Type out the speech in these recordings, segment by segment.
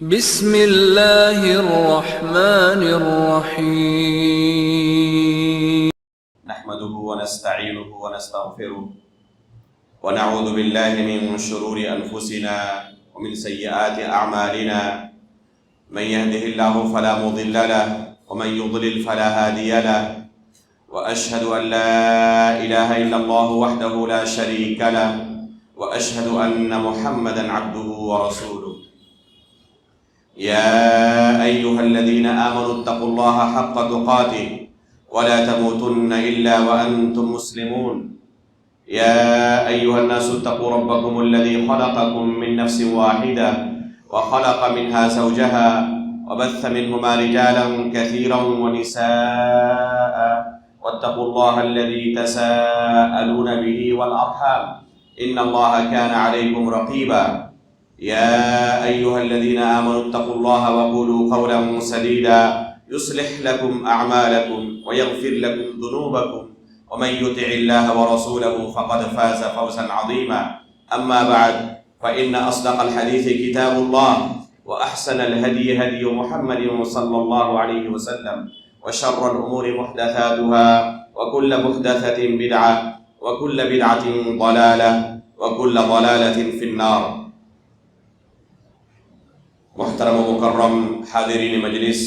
بسم اللہ الرحمن الرحیم نحمده ونستعینه ونستغفره ونعوذ بالله من شرور أنفسنا ومن سيئات أعمالنا من يهده الله فلا مضل له ومن يضلل فلا هادي له وأشهد أن لا إله إلا الله وحده لا شريك له وأشهد أن محمدا عبده ورسوله يا أيها الذين آمنوا اتقوا الله حق تقاته ولا تموتن إلا وأنتم مسلمون يا أيها الناس اتقوا ربكم الذي خلقكم من نفس واحدة وخلق منها زوجها وبث منهما رجالا كثيرا ونساء واتقوا الله الذي تساءلون به والأرحام إن الله كان عليكم رقيبا يا أيها الذين آمنوا اتقوا الله وقولوا قولا سديدا يصلح لكم أعمالكم ويغفر لكم ذنوبكم ومن يطع الله ورسوله فقد فاز فوزا عظيما أما بعد فإن أصدق الحديث كتاب الله وأحسن الهدي هدي محمد صلى الله عليه وسلم وشر الأمور محدثاتها وكل محدثة بدعة وكل بدعة ضلالة وكل ضلالة في النار. محترم و مکرم حاضرین مجلس،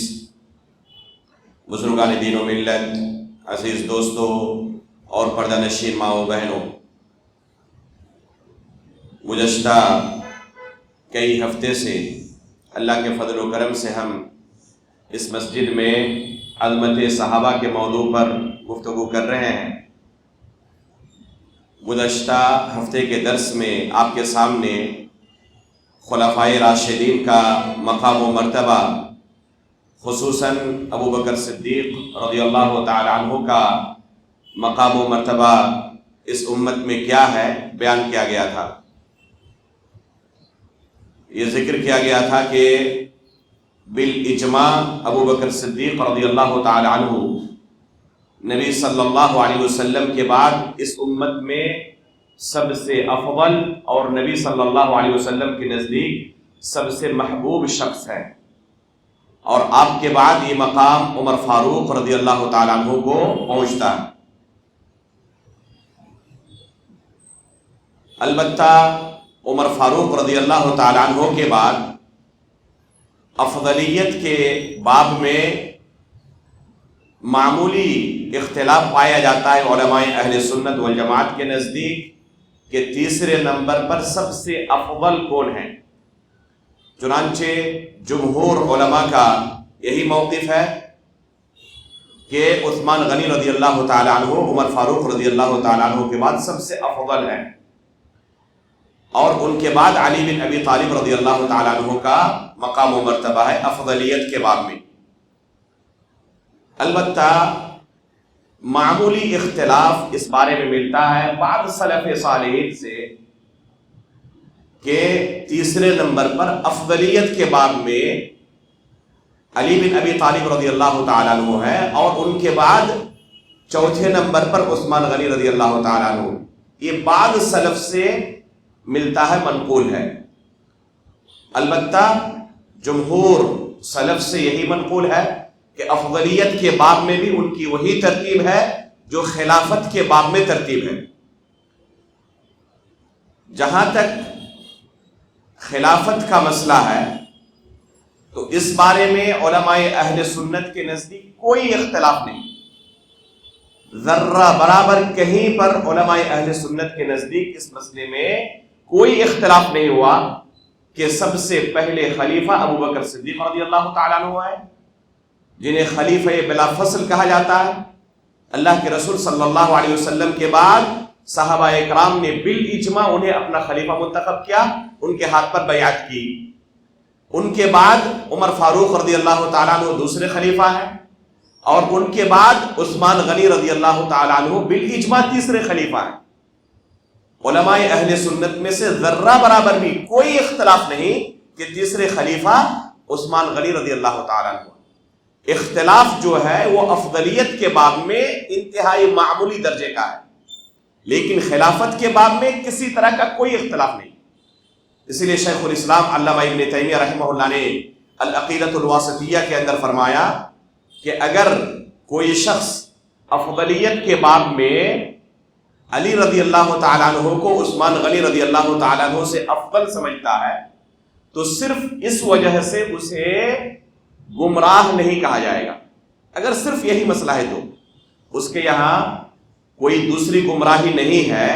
بزرگان دین و ملت، عزیز دوستو اور پردہ نشین ماں و بہنوں، گزشتہ کئی ہفتے سے اللہ کے فضل و کرم سے ہم اس مسجد میں عظمت صحابہ کے موضوع پر گفتگو کر رہے ہیں. گزشتہ ہفتے کے درس میں آپ کے سامنے خلفائے راشدین کا مقام و مرتبہ، خصوصاً ابو بکر صدیق رضی اللہ تعالی عنہ کا مقام و مرتبہ اس امت میں کیا ہے بیان کیا گیا تھا. یہ ذکر کیا گیا تھا کہ بالاجماع ابو بکر صدیق رضی اللہ تعالی عنہ نبی صلی اللہ علیہ وسلم کے بعد اس امت میں سب سے افضل اور نبی صلی اللہ علیہ وسلم کے نزدیک سب سے محبوب شخص ہے، اور آپ کے بعد یہ مقام عمر فاروق رضی اللہ تعالیٰ عنہ کو پہنچتا ہے. البتہ عمر فاروق رضی اللہ تعالیٰ عنہ کے بعد افضلیت کے باب میں معمولی اختلاف پایا جاتا ہے علماء اہل سنت والجماعت کے نزدیک کہ تیسرے نمبر پر سب سے افضل کون ہے. چنانچہ جمہور علماء کا یہی موقف ہے کہ عثمان غنی رضی اللہ تعالی عنہ عمر فاروق رضی اللہ تعالی عنہ کے بعد سب سے افضل ہے، اور ان کے بعد علی بن ابی طالب رضی اللہ تعالی عنہ کا مقام و مرتبہ ہے افضلیت کے باب میں. البتہ معمولی اختلاف اس بارے میں ملتا ہے بعض سلف صالحین سے کہ تیسرے نمبر پر افضلیت کے باب میں علی بن ابی طالب رضی اللہ تعالیٰ عنہ ہے، اور ان کے بعد چوتھے نمبر پر عثمان غنی رضی اللہ تعالیٰ عنہ. یہ بعض سلف سے ملتا ہے، منقول ہے. البتہ جمہور سلف سے یہی منقول ہے کہ افضلیت کے باب میں بھی ان کی وہی ترتیب ہے جو خلافت کے باب میں ترتیب ہے. جہاں تک خلافت کا مسئلہ ہے تو اس بارے میں علماء اہل سنت کے نزدیک کوئی اختلاف نہیں، ذرہ برابر کہیں پر علماء اہل سنت کے نزدیک اس مسئلے میں کوئی اختلاف نہیں ہوا کہ سب سے پہلے خلیفہ ابو بکر صدیق رضی اللہ تعالیٰ عنہ ہے، جنہیں خلیفہ بلا فصل کہا جاتا ہے. اللہ کے رسول صلی اللہ علیہ وسلم کے بعد صحابہ اکرام نے بالاجماع انہیں اپنا خلیفہ منتخب کیا، ان کے ہاتھ پر بیعت کی. ان کے بعد عمر فاروق رضی اللہ تعالیٰ عنہ دوسرے خلیفہ ہیں، اور ان کے بعد عثمان غنی رضی اللہ تعالیٰ عنہ بالاجماع تیسرے خلیفہ ہیں. علماء اہل سنت میں سے ذرہ برابر بھی کوئی اختلاف نہیں کہ تیسرے خلیفہ عثمان غنی رضی اللہ تعالیٰ عنہ. اختلاف جو ہے وہ افضلیت کے باب میں انتہائی معمولی درجے کا ہے، لیکن خلافت کے باب میں کسی طرح کا کوئی اختلاف نہیں. اسی لیے شیخ الاسلام علامہ ابن تیمیہ رحمہ اللہ نے العقیدۃ الواسطیہ کے اندر فرمایا کہ اگر کوئی شخص افضلیت کے باب میں علی رضی اللہ تعالیٰ عنہ کو عثمان غنی رضی اللہ تعالیٰ عنہ سے افضل سمجھتا ہے تو صرف اس وجہ سے اسے گمراہ نہیں کہا جائے گا. اگر صرف یہی مسئلہ ہے تو اس کے یہاں کوئی دوسری گمراہی نہیں ہے،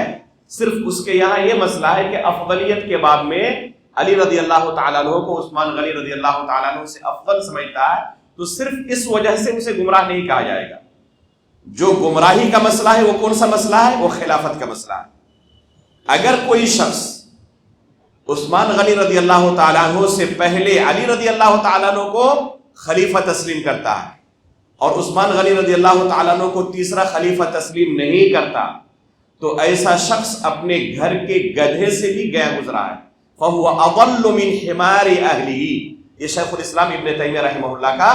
صرف اس کے یہاں یہ مسئلہ ہے کہ افضلیت کے باب میں علی رضی اللہ تعالیٰ عنہ کو عثمان غنی رضی اللہ تعالیٰ عنہ سے افضل سمجھتا ہے تو صرف اس وجہ سے اسے گمراہ نہیں کہا جائے گا. جو گمراہی کا مسئلہ ہے وہ کون سا مسئلہ ہے؟ وہ خلافت کا مسئلہ ہے. اگر کوئی شخص عثمان غنی رضی اللہ تعالیٰ عنہ سے پہلے علی رضی اللہ تعالیٰ عنہ کو خلیفہ تسلیم کرتا ہے اور عثمان غنی رضی اللہ تعالیٰ عنہ کو تیسرا خلیفہ تسلیم نہیں کرتا تو ایسا شخص اپنے گھر کے گدھے سے بھی گیا گزرا ہے. فَهُوَ أَضَلُّ مِنْ حِمَارِ أَهْلِهِ. یہ شیخ الاسلام ابن تیمیہ رحمہ اللہ کا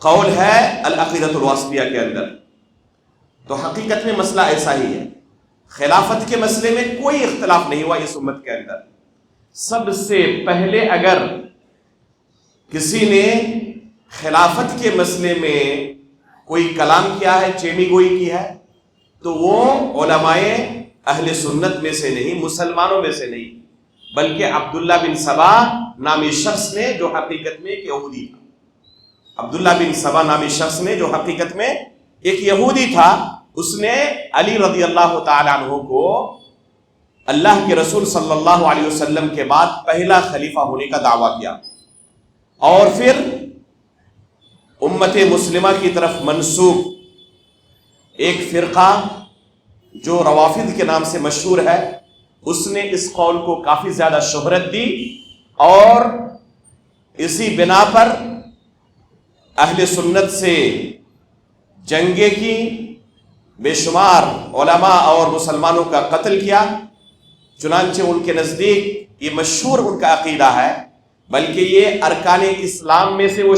قول ہے العقیدۃ الواسطیہ کے اندر. تو حقیقت میں مسئلہ ایسا ہی ہے. خلافت کے مسئلے میں کوئی اختلاف نہیں ہوا اس امت کے اندر. سب سے پہلے اگر کسی نے خلافت کے مسئلے میں کوئی کلام کیا ہے، چیمی گوئی کی ہے، تو وہ علماء اہل سنت میں سے نہیں، مسلمانوں میں سے نہیں، بلکہ عبداللہ بن سبا نامی شخص نے جو حقیقت میں ایک یہودی تھا. عبداللہ بن سبا نامی شخص نے جو حقیقت میں ایک یہودی تھا، اس نے علی رضی اللہ تعالیٰ عنہ کو اللہ کے رسول صلی اللہ علیہ وسلم کے بعد پہلا خلیفہ ہونے کا دعویٰ کیا اور پھر امت مسلمہ کی طرف منسوب ایک فرقہ جو روافض کے نام سے مشہور ہے، اس نے اس قول کو کافی زیادہ شہرت دی اور اسی بنا پر اہل سنت سے جنگیں کی، بے شمار علماء اور مسلمانوں کا قتل کیا. چنانچہ ان کے نزدیک یہ مشہور ان کا عقیدہ ہے، بلکہ یہ ارکان اسلام میں سے، وہ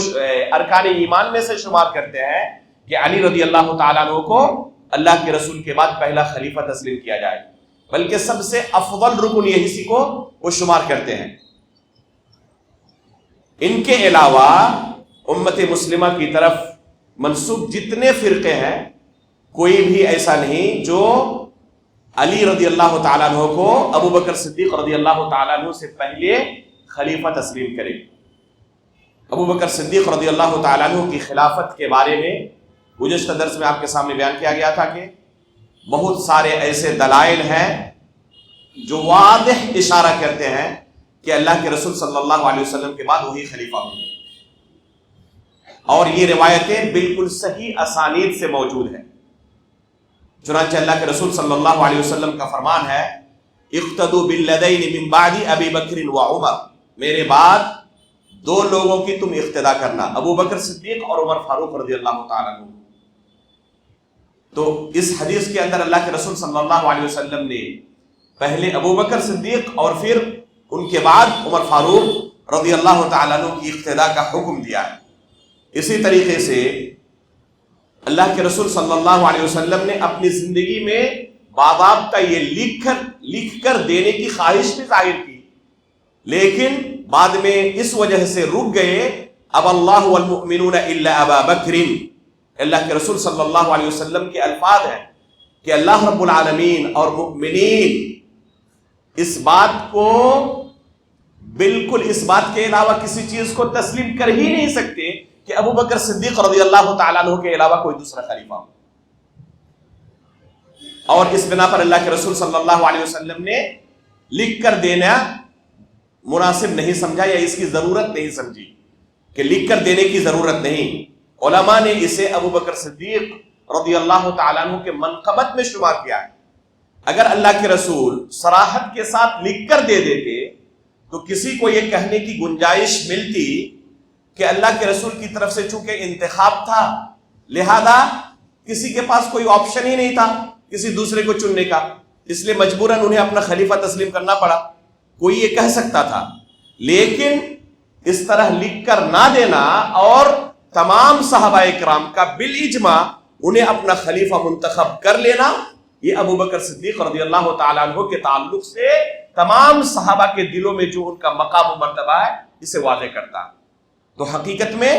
ارکان ایمان میں سے شمار کرتے ہیں کہ علی رضی اللہ تعالیٰ عنہ کو اللہ کے رسول کے بعد پہلا خلیفہ تسلیم کیا جائے، بلکہ سب سے افضل رکن یہ اسی کو وہ شمار کرتے ہیں. ان کے علاوہ امت مسلمہ کی طرف منسوب جتنے فرقے ہیں کوئی بھی ایسا نہیں جو علی رضی اللہ تعالیٰ عنہ کو ابو بکر صدیق رضی اللہ تعالیٰ عنہ سے پہلے خلیفہ تسلیم کرے. ابو بکر صدیق رضی اللہ تعالیٰ عنہ کی خلافت کے بارے میں گزشتہ درس میں آپ کے سامنے بیان کیا گیا تھا کہ بہت سارے ایسے دلائل ہیں جو واضح اشارہ کرتے ہیں کہ اللہ کے رسول صلی اللہ علیہ وسلم کے بعد وہی خلیفہ ہوں گے، اور یہ روایتیں بالکل صحیح اسانید سے موجود ہیں. چنانچہ اللہ کے رسول صلی اللہ علیہ وسلم کا فرمان ہے اقتدوا بالذین من بعد ابی بکر و عمر، میرے بعد دو لوگوں کی تم اقتدا کرنا، ابو بکر صدیق اور عمر فاروق رضی اللہ تعالیٰ عنہ. تو اس حدیث کے اندر اللہ کے رسول صلی اللہ علیہ وسلم نے پہلے ابو بکر صدیق اور پھر ان کے بعد عمر فاروق رضی اللہ تعالیٰ عنہ کی اقتدا کا حکم دیا ہے. اسی طریقے سے اللہ کے رسول صلی اللہ علیہ وسلم نے اپنی زندگی میں باضابطہ یہ لکھ کر دینے کی خواہش بھی ظاہر کی، لیکن بعد میں اس وجہ سے رک گئے. اب اللہ والمؤمنون الا ابا بکر، اللہ کے رسول صلی اللہ علیہ وسلم کے الفاظ ہیں کہ اللہ رب العالمین اور مؤمنین اس بات کو بالکل اس بات کے علاوہ کسی چیز کو تسلیم کر ہی نہیں سکتے کہ ابو بکر صدیق رضی اللہ تعالیٰ عنہ کے علاوہ کوئی دوسرا خلیفہ ہو. اور اس بنا پر اللہ کے رسول صلی اللہ علیہ وسلم نے لکھ کر دینا مناسب نہیں سمجھا یا اس کی ضرورت نہیں سمجھی کہ لکھ کر دینے کی ضرورت نہیں. علماء نے اسے ابو بکر صدیق رضی اللہ تعالیٰ عنہ کے منقبت میں شمار کیا ہے. اگر اللہ کے رسول صراحت کے ساتھ لکھ کر دے دیتے تو کسی کو یہ کہنے کی گنجائش ملتی کہ اللہ کے رسول کی طرف سے چونکہ انتخاب تھا لہذا کسی کے پاس کوئی آپشن ہی نہیں تھا کسی دوسرے کو چننے کا، اس لیے مجبوراً انہیں اپنا خلیفہ تسلیم کرنا پڑا. کوئی یہ کہہ سکتا تھا، لیکن اس طرح لکھ کر نہ دینا اور تمام صحابہ کرام کا بالاجماع انہیں اپنا خلیفہ منتخب کر لینا، یہ ابو بکر صدیق رضی اللہ تعالیٰ عنہ کے تعلق سے تمام صحابہ کے دلوں میں جو ان کا مقام و مرتبہ ہے اسے واضح کرتا ہے۔ تو حقیقت میں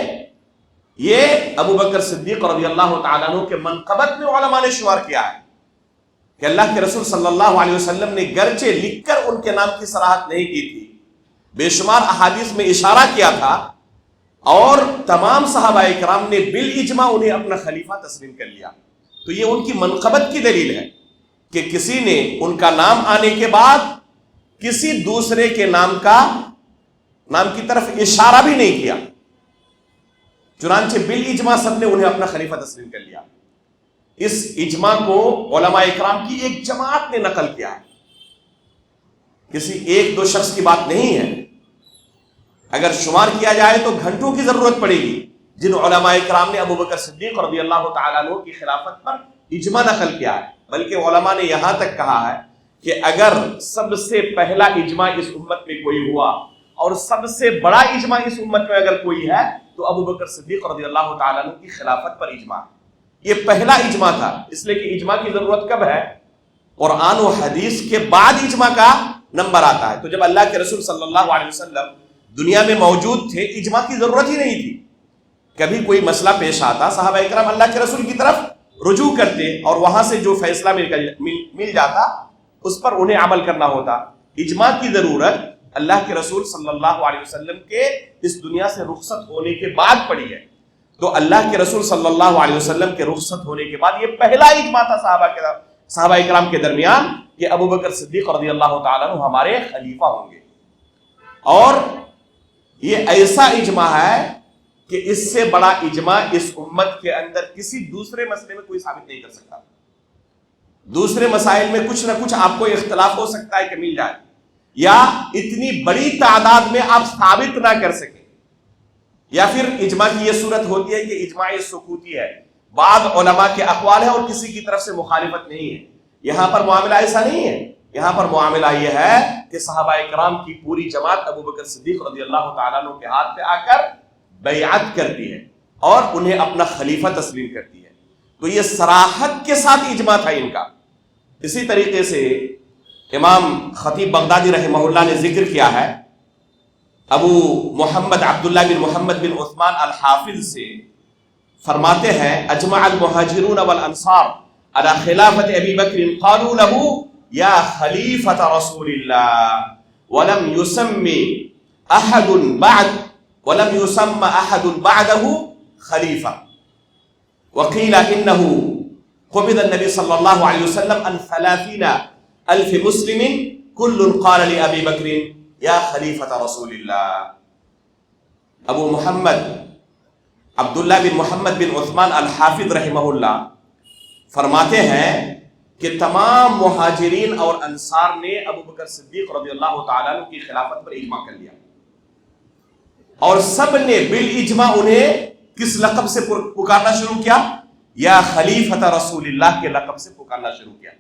یہ ابو بکر صدیق رضی اللہ تعالیٰ عنہ کے منقبت میں علماء نے شمار کیا ہے کہ اللہ کے رسول صلی اللہ علیہ وسلم نے گرچہ لکھ کر ان کے نام کی صراحت نہیں کی تھی، بے شمار احادیث میں اشارہ کیا تھا، اور تمام صحابہ کرام نے بالاجماع انہیں اپنا خلیفہ تسلیم کر لیا۔ تو یہ ان کی منقبت کی دلیل ہے کہ کسی نے ان کا نام آنے کے بعد کسی دوسرے کے نام کی طرف اشارہ بھی نہیں کیا، چنانچہ بالاجماع سب نے انہیں اپنا خلیفہ تسلیم کر لیا۔ اس اجماع کو علماء اکرام کی ایک جماعت نے نقل کیا ہے، کسی ایک دو شخص کی بات نہیں ہے۔ اگر شمار کیا جائے تو گھنٹوں کی ضرورت پڑے گی جن علماء اکرام نے ابو بکر صدیق رضی اللہ تعالیٰ عنہ کی خلافت پر اجماع نقل کیا ہے۔ بلکہ علماء نے یہاں تک کہا ہے کہ اگر سب سے پہلا اجماع اس امت میں کوئی ہوا اور سب سے بڑا اجماع اس امت میں اگر کوئی ہے تو ابو بکر صدیق رضی اللہ تعالیٰ عنہ کی خلافت پر اجماع۔ یہ پہلا اجماع تھا، اس لیے کہ اجماع کی ضرورت کب ہے؟ قرآن و حدیث کے بعد اجماع کا نمبر آتا ہے۔ تو جب اللہ کے رسول صلی اللہ علیہ وسلم دنیا میں موجود تھے اجماع کی ضرورت ہی نہیں تھی۔ کبھی کوئی مسئلہ پیش آتا صحابہ اکرام اللہ کے رسول کی طرف رجوع کرتے اور وہاں سے جو فیصلہ مل جاتا اس پر انہیں عمل کرنا ہوتا۔ اجماع کی ضرورت اللہ کے رسول صلی اللہ علیہ وسلم کے اس دنیا سے رخصت ہونے کے بعد پڑی ہے۔ تو اللہ کے رسول صلی اللہ علیہ وسلم کے رخصت ہونے کے بعد یہ پہلا اجماع تھا صحابہ اکرام کے درمیان کہ ابو بکر صدیق رضی اللہ تعالیٰ عنہ ہمارے خلیفہ ہوں گے۔ اور یہ ایسا اجماع ہے کہ اس سے بڑا اجماع اس امت کے اندر کسی دوسرے مسئلے میں کوئی ثابت نہیں کر سکتا۔ دوسرے مسائل میں کچھ نہ کچھ آپ کو اختلاف ہو سکتا ہے کہ مل جائے، یا اتنی بڑی تعداد میں آپ ثابت نہ کر سکیں، یا پھر اجماع کی یہ صورت ہوتی ہے کہ اجماع سکوتی ہے، بعض علماء کے اقوال ہے اور کسی کی طرف سے مخالفت نہیں ہے۔ یہاں پر معاملہ ایسا نہیں ہے، یہاں پر معاملہ یہ ہے کہ صحابہ اکرام کی پوری جماعت ابو بکر صدیق رضی اللہ تعالیٰ عنہ کے ہاتھ پہ آ کر بیعت کرتی ہے اور انہیں اپنا خلیفہ تسلیم کرتی ہے۔ تو یہ صراحت کے ساتھ اجماع تھا ان کا۔ اسی طریقے سے امام خطیب بغدادی رحمہ اللہ نے ذکر کیا ہے ابو محمد عبداللہ بن محمد بن عثمان الحافظ سے، فرماتے ہیں اجمع المہاجرون والانصار على خلافت ابی بکر قالوا له یا خلیفۃ رسول اللہ ولم يسم احد بعده خلیفہ وقیل انه قبض النبی صلی اللہ علیہ وسلم عن 30,000 مسلم كل قال لأبی بکر یا خلیفۃ رسول اللہ۔ ابو محمد عبداللہ بن محمد بن عثمان الحافظ رحمہ اللہ فرماتے ہیں کہ تمام مہاجرین اور انصار نے ابو بکر صدیق رضی اللہ تعالیٰ عنہ کی خلافت پر اجماع کر لیا، اور سب نے بالاجماع انہیں کس لقب سے پکارنا شروع کیا؟ یا خلیفۃ رسول اللہ کے لقب سے پکارنا شروع کیا۔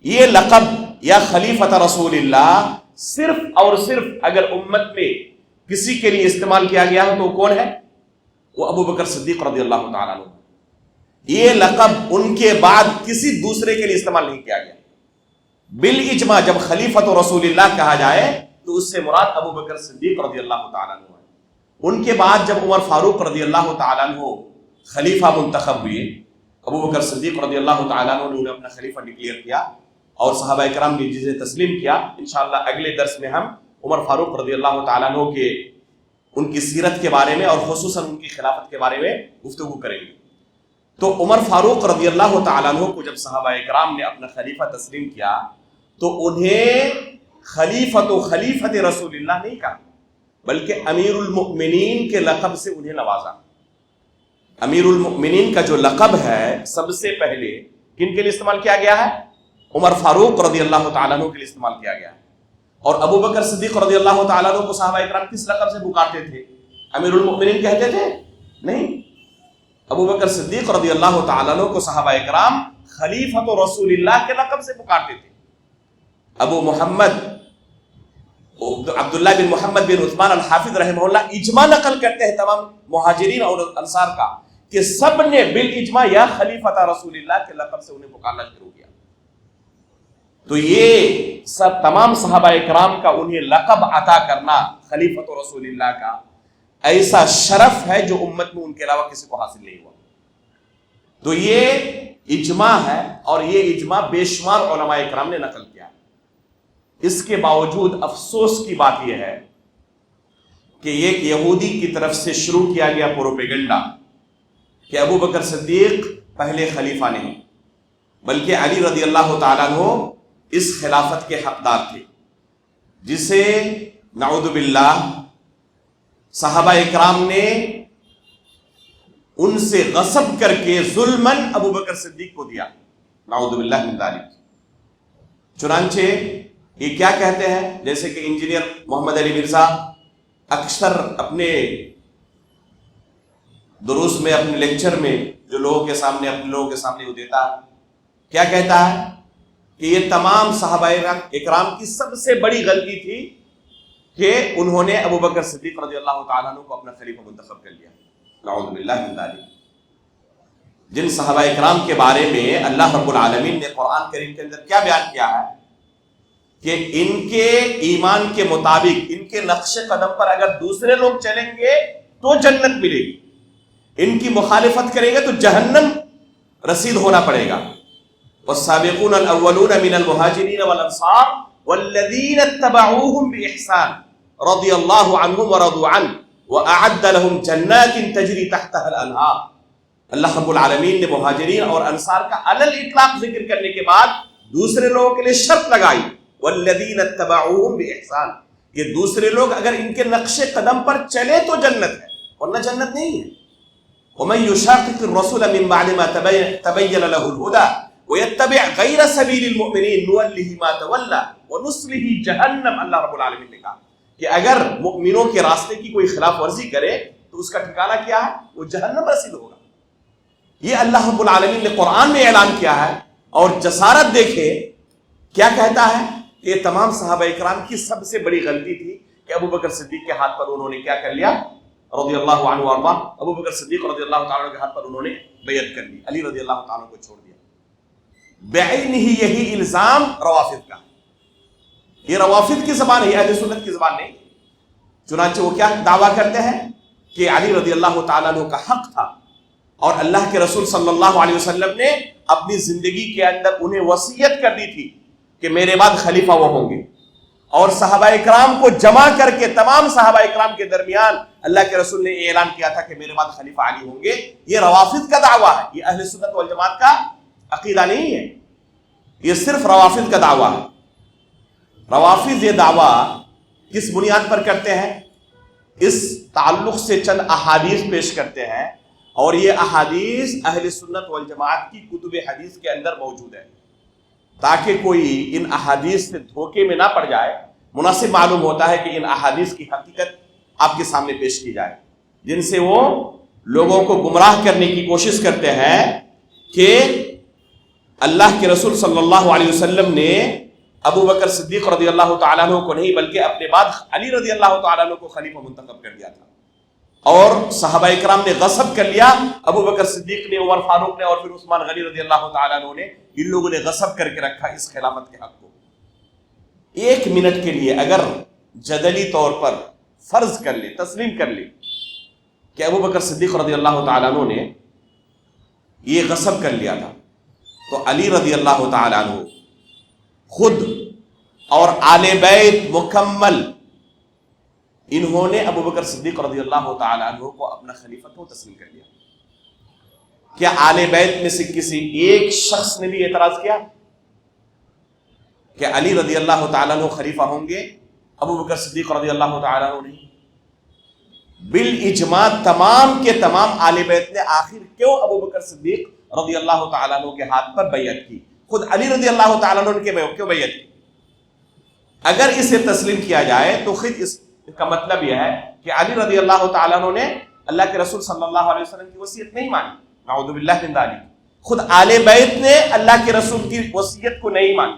یہ لقب یا خلیفۃ رسول اللہ صرف اور صرف اگر امت میں کسی کے لیے استعمال کیا گیا ہے تو کون ہے؟ وہ ابو بکر صدیق رضی اللہ تعالیٰ عنہ۔ یہ لقب ان کے بعد کسی دوسرے کے لیے استعمال نہیں کیا گیا۔ بالاجماع جب خلیفۃ رسول اللہ کہا جائے تو اس سے مراد ابو بکر صدیق رضی اللہ تعالیٰ عنہ ہے۔ ان کے بعد جب عمر فاروق رضی اللہ تعالیٰ عنہ خلیفہ منتخب ہوئے، ابو بکر صدیق رضی اللہ تعالیٰ عنہ نے انہیں اپنا خلیفہ ڈکلیئر کیا اور صحابہ کرام نے جسے تسلیم کیا۔ انشاءاللہ اگلے درس میں ہم عمر فاروق رضی اللہ تعالیٰ عنہ کے ان کی سیرت کے بارے میں اور خصوصاً ان کی خلافت کے بارے میں گفتگو کریں گے۔ تو عمر فاروق رضی اللہ تعالیٰ عنہ کو جب صحابہ کرام نے اپنا خلیفہ تسلیم کیا تو انہیں خلیفت رسول اللہ نہیں کہا، بلکہ امیر المؤمنین کے لقب سے انہیں نوازا۔ امیر المؤمنین کا جو لقب ہے سب سے پہلے کن کے لیے استعمال کیا گیا ہے؟ عمر فاروق رضی اللہ تعالیٰ عنہ کے لیے استعمال کیا گیا ہے۔ اور ابو بکر صدیق رضی اللہ تعالیٰ عنہ کو صحابہ کرام کس لقب سے پکارتے تھے؟ امیر المؤمنین کہتے تھے؟ نہیں، ابو بکر صدیق رضی اللہ تعالیٰ عنہ کو صحابہ کرام خلیفۃ رسول اللہ کے لقب سے پکارتے تھے۔ ابو محمد عبداللہ بن محمد بن عثمان الحافظ رحمہ اللہ اجماع نقل کرتے ہیں تمام مہاجرین اور انصار کا کہ سب نے بالاجماع یا خلیفۃ رسول اللہ کے لقب سے انہیں پکارنا شروع کیا۔ تو یہ سب تمام صحابہ اکرام کا انہیں لقب عطا کرنا خلیفۃ رسول اللہ کا ایسا شرف ہے جو امت میں ان کے علاوہ کسی کو حاصل نہیں ہوا. تو یہ اجماع ہے اور یہ اجماع بے شمار علماء اکرام نے نقل کیا. اس کے باوجود افسوس کی بات یہ ہے کہ ایک یہودی کی طرف سے شروع کیا گیا پروپیگنڈا کہ ابو بکر صدیق پہلے خلیفہ نہیں بلکہ علی رضی اللہ تعالیٰ عنہ اس خلافت کے حقدار تھے، جسے نعوذ باللہ صحابہ اکرام نے ان سے غصب کر کے ظلماً ابو بکر صدیق کو دیا، نعوذ باللہ من ذالک. چنانچہ یہ کیا کہتے ہیں، جیسے کہ انجینئر محمد علی مرزا اکثر اپنے دروس میں، اپنے لیکچر میں جو لوگوں کے سامنے، اپنے لوگوں کے سامنے وہ دیتا ہے، کیا کہتا ہے کہ یہ تمام صحابہ اکرام کی سب سے بڑی غلطی تھی کہ انہوں نے ابو بکر صدیق رضی اللہ تعالیٰ عنہ کو اپنا خلیفہ منتخب کر لیا، نعوذ باللہ من ذالک. جن صحابہ اکرام کے بارے میں اللہ رب العالمین نے قرآن کریم کے اندر کیا بیان کیا ہے کہ ان کے ایمان کے مطابق، ان کے نقش قدم پر اگر دوسرے لوگ چلیں گے تو جنت ملے گی، ان کی مخالفت کریں گے تو جہنم رسید ہونا پڑے گا. والسابقون الاولون من المهاجرين والانصار والذين اتبعوهم باحسان رضي الله عنهم ورضوا عنه واعد لهم جنات تجري تحتها الانهار. اللہ رب العالمین نے مہاجرین اور انصار کا علی الاطلاق ذکر کرنے کے بعد دوسرے لوگوں کے لیے شرط لگائی، والذین اتبعوهم باحسان، یہ دوسرے لوگ اگر ان کے نقش قدم پر چلے تو جنت ہے، ورنہ جنت نہیں ہے. ومن يشاقق الرسول من بعد ما تبين له الهدى ويتبع غير سبيل المؤمنين نوله ما تولى ونصله جهنم. اللہ رب العالمین نے کہا کہ اگر مؤمنوں کے راستے کی کوئی خلاف ورزی کرے تو اس کا ٹھکانہ کیا ہے، وہ جہنم رسید ہوگا. یہ اللہ رب العالمین نے قرآن میں اعلان کیا ہے. اور جسارت دیکھے کیا کہتا ہے کہ یہ تمام صحابہ اکرام کی سب سے بڑی غلطی تھی کہ ابو بکر صدیق کے ہاتھ پر انہوں نے کیا کر لیا، رضی اللہ عنہ وارضا، ابو بکر صدیق رضی اللہ تعالیٰ عنہ کے ہاتھ پر انہوں نے بیعت کر لی، علی رضی اللہ تعالیٰ عنہ کو چھوڑ دیا. بعینہ یہی الزام روافض کا، یہ روافض کی زبان ہے، اہل سنت کی زبان نہیں. چنانچہ وہ کیا دعویٰ کرتے ہیں کہ علی رضی اللہ تعالیٰ عنہ کا حق تھا اور اللہ کے رسول صلی اللہ علیہ وسلم نے اپنی زندگی کے اندر انہیں وصیت کر دی تھی کہ میرے بعد خلیفہ وہ ہوں گے. اور صحابہ اکرام کو جمع کر کے تمام صحابہ اکرام کے درمیان اللہ کے رسول نے اعلان کیا تھا کہ میرے بعد خلیفہ علی ہوں گے. یہ روافض کا دعویٰ ہے، یہ اہل سنت والجماعت کا عقیدہ نہیں ہے، یہ صرف روافض کا دعویٰ ہے. روافض یہ دعویٰ کس بنیاد پر کرتے ہیں؟ اس تعلق سے چند احادیث پیش کرتے ہیں، اور یہ احادیث اہل سنت والجماعت کی کتب حدیث کے اندر موجود ہے، تاکہ کوئی ان احادیث سے دھوکے میں نہ پڑ جائے. مناسب معلوم ہوتا ہے کہ ان احادیث کی حقیقت آپ کے سامنے پیش کی جائے، جن سے وہ لوگوں کو گمراہ کرنے کی کوشش کرتے ہیں کہ اللہ کے رسول صلی اللہ علیہ وسلم نے ابو بکر صدیق رضی اللہ تعالیٰ عنہ کو نہیں بلکہ اپنے بعد علی رضی اللہ تعالیٰ عنہ کو خلیفہ منتخب کر دیا تھا، اور صحابہ اکرام نے غصب کر لیا. ابو بکر صدیق نے، عمر فاروق نے اور پھر عثمان غنی رضی اللہ تعالیٰ عنہ نے، ان لوگوں نے غصب کر کے رکھا اس خلافت کے حق کو. ایک منٹ کے لیے اگر جدلی طور پر فرض کر لے، تسلیم کر لے کہ ابو بکر صدیق رضی اللہ تعالیٰ عنہ نے یہ غصب کر لیا تھا، تو علی رضی اللہ تعالیٰ عنہ خود اور آل بیت مکمل انہوں نے ابو بکر صدیق رضی اللہ تعالیٰ عنہ کو اپنا خلیفہ کیوں تسلیم کر لیا؟ کیا آل بیت میں سے کسی ایک شخص نے بھی اعتراض کیا کہ علی رضی اللہ تعالیٰ عنہ خلیفہ ہوں گے، ابو بکر صدیق رضی اللہ تعالیٰ عنہ نہیں؟ بالاجماع تمام کے تمام آل بیت نے آخر کیوں ابو بکر صدیق رضی اللہ تعالیٰ عنہ کے ہاتھ پر بیعت کی؟ خود علی رضی اللہ تعالیٰ عنہ نے کیوں بیعت کی؟ اگر اسے تسلیم کیا جائے تو خود اس کا مطلب یہ ہے کہ علی رضی اللہ تعالیٰ عنہ نے اللہ کے رسول صلی اللہ علیہ وسلم کی وصیت نہیں مانی، نعوذ باللہ من ذالک. خود آل بیت نے اللہ کے رسول کی وصیت کو نہیں مانی.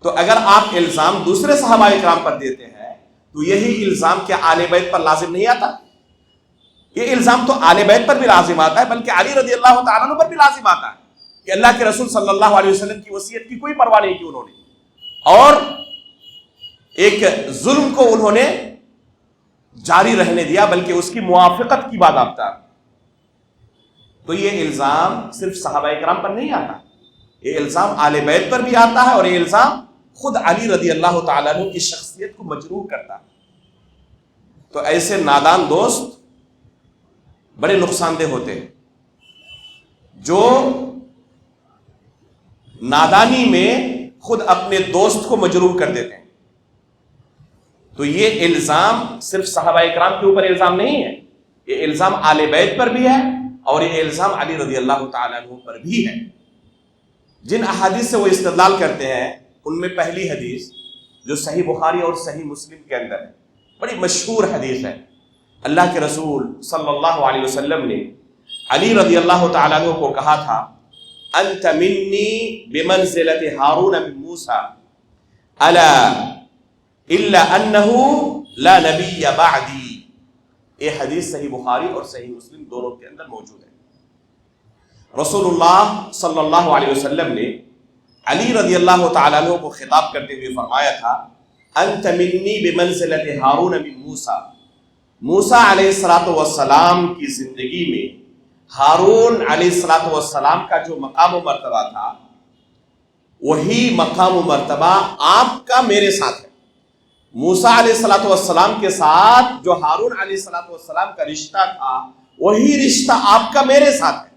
تو اگر آپ الزام دوسرے صحابہ اکرام پر دیتے ہیں تو یہی الزام کیا آل بیت پر لازم نہیں آتا؟ یہ الزام تو آل بیت پر بھی لازم آتا ہے، بلکہ علی رضی اللہ تعالیٰ عنہ پر بھی لازم آتا ہے. کہ اللہ کے رسول صلی اللہ علیہ وسلم کی وصیت کی کوئی پرواہ نہیں کی انہوں نے، اور ایک ظلم کو انہوں نے جاری رہنے دیا، بلکہ اس کی موافقت کی باضابطہ۔ تو یہ الزام صرف صحابہ کرام پر نہیں آتا، یہ الزام آل بیت پر بھی آتا ہے، اور یہ الزام خود علی رضی اللہ تعالیٰ عنہ کی شخصیت کو مجروح کرتا ہے۔ تو ایسے نادان دوست بڑے نقصان دہ ہوتے ہیں، جو نادانی میں خود اپنے دوست کو مجروح کر دیتے ہیں۔ تو یہ الزام صرف صحابہ کرام کے اوپر الزام نہیں ہے، یہ الزام آل بیت پر بھی ہے، اور یہ الزام علی رضی اللہ تعالیٰ عنہ پر بھی ہے۔ جن احادیث سے وہ استدلال کرتے ہیں ان میں پہلی حدیث جو صحیح بخاری اور صحیح مسلم کے اندر ہے، بڑی مشہور حدیث ہے۔ اللہ کے رسول صلی اللہ علیہ وسلم نے علی رضی اللہ تعالیٰ عنہ کو کہا تھا، انت منی بمنزلۃ ہارون من موسیٰ الا الا انہ لا نبی بعدی۔ یہ حدیث صحیح بخاری اور صحیح مسلم دونوں کے اندر موجود ہے۔ رسول اللہ صلی اللہ علیہ وسلم نے علی رضی اللہ تعالیٰ عنہ کو خطاب کرتے ہوئے فرمایا تھا، انت منی بمنزلۃ ہارون من موسیٰ، موسیٰ علیہ السلام کی زندگی میں ہارون علیہ السلام کا جو مقام و مرتبہ تھا، وہی مقام و مرتبہ آپ کا میرے ساتھ ہے۔ موسیٰ علیہ السلام کے ساتھ جو ہارون علیہ السلام کا رشتہ تھا، وہی رشتہ آپ کا میرے ساتھ ہے۔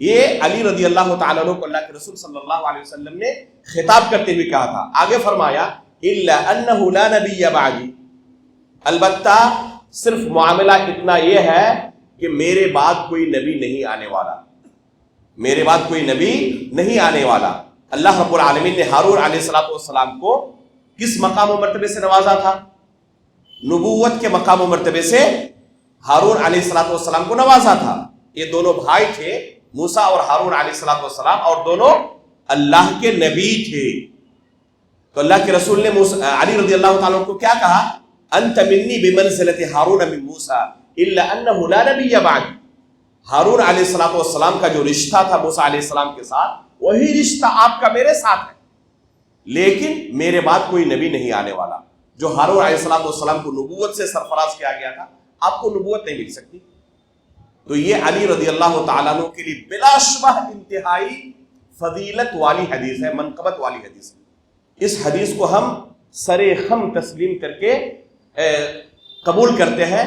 یہ علی رضی اللہ تعالیٰ عنہ کو اللہ کے رسول صلی اللہ علیہ وسلم نے خطاب کرتے ہوئے کہا تھا۔ آگے فرمایا، الا انہ لا نبی بعدی، البتہ صرف معاملہ اتنا یہ ہے کہ میرے بعد کوئی نبی نہیں آنے والا، میرے بعد کوئی نبی نہیں آنے والا۔ اللہ رب العالمین نے ہارون علیہ السلام کو کس مقام و مرتبے سے نوازا تھا؟ نبوت کے مقام و مرتبے سے ہارون علیہ السلام کو نوازا تھا۔ یہ دونوں بھائی تھے، موسیٰ اور ہارون علیہ السلام، اور دونوں اللہ کے نبی تھے۔ تو اللہ کے رسول نے علی رضی اللہ تعالیٰ کو کیا کہا؟ انت منی بمنزلۃ ہارون من موسیٰ الا انہ لا نبی بعد۔ ہارون علیہ السلام کا جو رشتہ تھا موسیٰ علیہ السلام کے ساتھ، وہی رشتہ آپ کا میرے ساتھ ہے، لیکن میرے بعد کوئی نبی نہیں آنے والا۔ جو ہارون علیہ السلام کو نبوت سے سرفراز کیا گیا تھا، آپ کو نبوت نہیں مل سکتی۔ تو یہ علی رضی اللہ تعالیٰ عنہ کے لیے بلا شبہ انتہائی فضیلت والی حدیث ہے، منقبت والی حدیث ہے۔ اس حدیث کو ہم سر خم تسلیم کر کے قبول کرتے ہیں،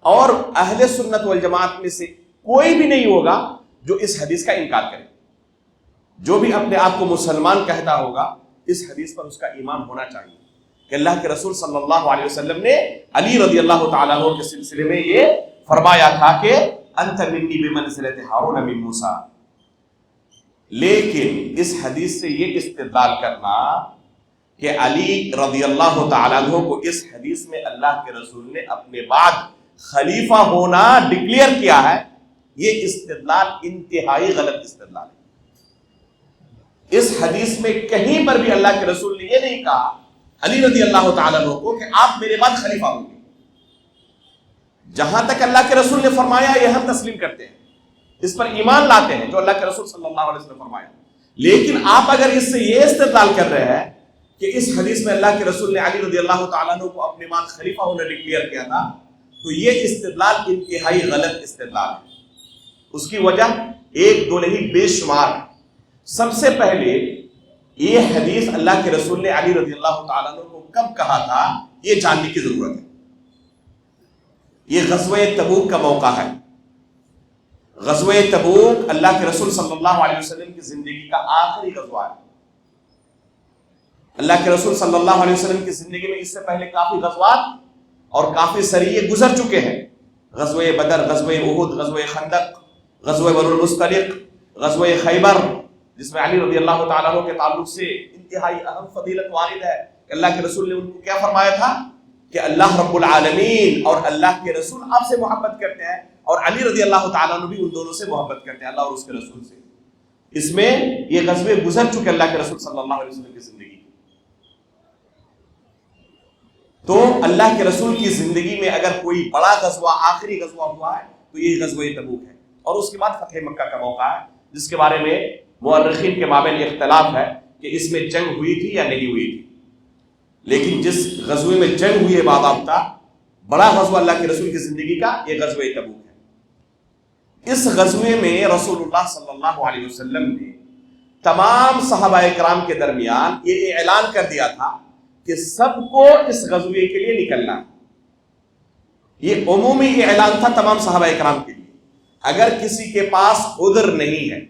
اور اہل سنت والجماعت میں سے کوئی بھی نہیں ہوگا جو اس حدیث کا انکار کرے۔ جو بھی اپنے آپ کو مسلمان کہتا ہوگا، اس حدیث پر اس کا ایمان ہونا چاہیے کہ اللہ کے رسول صلی اللہ علیہ وسلم نے علی رضی اللہ تعالیٰ عنہ کے سلسلے میں یہ فرمایا تھا کہ انت منی بمنزلۃ ہارون من موسیٰ۔ لیکن اس حدیث سے یہ استدلال کرنا کہ علی رضی اللہ تعالیٰ عنہ کو اس حدیث میں اللہ کے رسول نے اپنے بعد خلیفہ ہونا ڈکلیئر کیا ہے، یہ استدلال انتہائی غلط استدلال ہے۔ اس حدیث میں کہیں پر بھی اللہ کے رسول نے یہ نہیں کہا علی رضی اللہ تعالیٰ عنہ کو کہ آپ میرے بعد خلیفہ ہوں گے۔ جہاں تک اللہ کے رسول نے فرمایا یہ ہم تسلیم کرتے ہیں، اس پر ایمان لاتے ہیں جو اللہ کے رسول صلی اللہ علیہ وسلم نے فرمایا۔ لیکن آپ اگر اس سے یہ استدلال کر رہے ہیں کہ اس حدیث میں اللہ کے رسول نے علی رضی اللہ تعالیٰ عنہ کو اپنے بعد خلیفہ ہونا ڈکلیئر کیا تھا، تو یہ استدلال انتہائی غلط استدلال ہے۔ اس کی وجہ ایک دو نہیں بے شمار ہے۔ سب سے پہلے یہ حدیث اللہ کے رسول نے علی رضی اللہ تعالیٰ عنہ کو کب کہا تھا، یہ جاننے کی ضرورت ہے۔ یہ غزوہ تبوک کا موقع ہے۔ غزوہ تبوک اللہ کے رسول صلی اللہ علیہ وسلم کی زندگی کا آخری غزوہ ہے۔ اللہ کے رسول صلی اللہ علیہ وسلم کی زندگی میں اس سے پہلے کافی غزوات اور کافی سریے گزر چکے ہیں۔ غزوہ بدر، غزوہ احد، غزوہ خندق، غزوہ بنو المصطلق، غزوہ خیبر، جس میں علی رضی اللہ تعالیٰ عنہ کے تعلق سے انتہائی اہم فضیلت وارد ہے کہ اللہ کے رسول نے ان کو کیا فرمایا تھا کہ اللہ رب العالمین اور اللہ کے رسول آپ سے محبت کرتے ہیں، اور علی رضی اللہ تعالیٰ عنہ بھی ان دونوں سے محبت کرتے ہیں، اللہ اور اس کے رسول سے۔ اس میں یہ غزوے گزر چکے اللہ کے رسول صلی اللہ علیہ وسلم کی زندگی۔ تو اللہ کے رسول کی زندگی میں اگر کوئی بڑا غزوہ، آخری غزوہ ہوا ہے تو یہ غزوہ تبوک ہے، اور اس کے بعد فتح مکہ کا موقع ہے، جس کے بارے میں مورخین کے مابین اختلاف ہے کہ اس میں جنگ ہوئی تھی یا نہیں ہوئی تھی، لیکن جس غزوے میں جنگ ہوئی ہے باضابطہ بڑا غزوہ اللہ کے رسول کی زندگی کا، یہ غزوہ تبوک ہے۔ اس غزوے میں رسول اللہ صلی اللہ علیہ وسلم نے تمام صحابہ کرام کے درمیان یہ اعلان کر دیا تھا کہ سب کو اس غزوے کے لیے نکلنا ہے۔ یہ عمومی اعلان تھا تمام صحابہ کرام کے لیے، اگر کسی کے پاس عذر نہیں ہے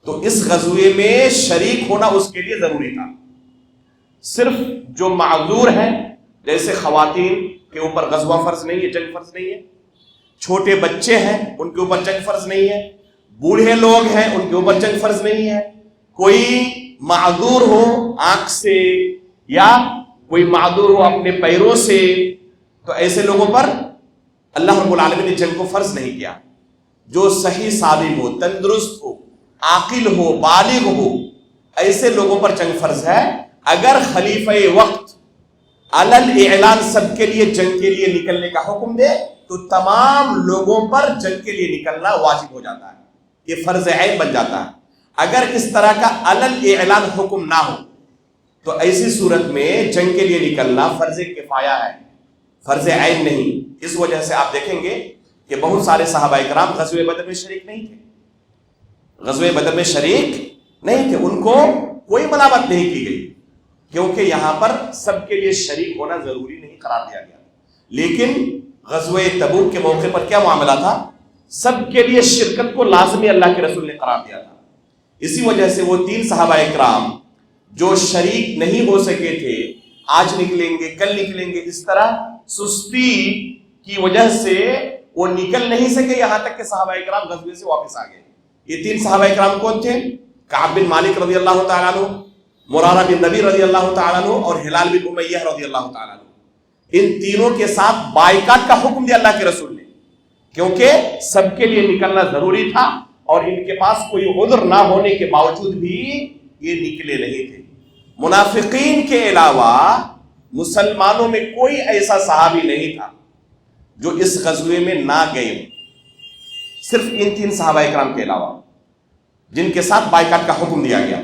تو اس غزوے میں شریک ہونا اس کے لیے ضروری تھا۔ صرف جو معذور ہیں، جیسے خواتین کے اوپر غزوہ فرض نہیں ہے، جنگ فرض نہیں ہے، چھوٹے بچے ہیں ان کے اوپر جنگ فرض نہیں ہے، بوڑھے لوگ ہیں ان کے اوپر جنگ فرض نہیں ہے، کوئی معذور ہو آنکھ سے یا کوئی معذور ہو اپنے پیروں سے، تو ایسے لوگوں پر اللہ رب العالمین نے جنگ کو فرض نہیں کیا۔ جو صحیح سالم ہو، تندرست ہو، عاقل ہو، بالغ ہو، ایسے لوگوں پر جنگ فرض ہے۔ اگر خلیفہ وقت علل اعلان سب کے لیے جنگ کے لیے نکلنے کا حکم دے تو تمام لوگوں پر جنگ کے لیے نکلنا واجب ہو جاتا ہے، یہ فرض عین بن جاتا ہے۔ اگر اس طرح کا علل اعلان حکم نہ ہو تو ایسی صورت میں جنگ کے لیے نکلنا فرض کفایہ ہے، فرض عین نہیں۔ اس وجہ سے آپ دیکھیں گے کہ بہت سارے صحابہ کرام غزوہ بدر میں شریک نہیں تھے، غزوہ بدر میں شریک نہیں تھے، ان کو کوئی ملامت نہیں کی گئی، کیونکہ یہاں پر سب کے لیے شریک ہونا ضروری نہیں قرار دیا گیا۔ لیکن غزوہ تبوک کے موقع پر کیا معاملہ تھا؟ سب کے لیے شرکت کو لازمی اللہ کے رسول نے قرار دیا تھا۔ اسی وجہ سے وہ 3 صحابہ کرام جو شریک نہیں ہو سکے تھے، آج نکلیں گے کل نکلیں گے، اس طرح سستی کی وجہ سے وہ نکل نہیں سکے، یہاں تک کہ صحابہ کرام غزوے سے واپس آ گئے۔ یہ 3 صحابہ کرام کون تھے؟ کعب بن مالک رضی اللہ تعالیٰ عنہ، مرارہ بن نبی رضی اللہ تعالیٰ عنہ اور ہلال بن امیہ رضی اللہ تعالیٰ عنہ۔ ان تینوں کے ساتھ بائیکاٹ کا حکم دیا اللہ کے رسول نے، کیونکہ سب کے لیے نکلنا ضروری تھا اور ان کے پاس کوئی عذر نہ ہونے کے باوجود بھی یہ نکلے نہیں تھے۔ منافقین کے علاوہ مسلمانوں میں کوئی ایسا صحابی نہیں تھا جو اس غزوے میں نہ گئے، صرف ان 3 صحابہ کرام کے علاوہ جن کے ساتھ بائیکاٹ کا حکم دیا گیا۔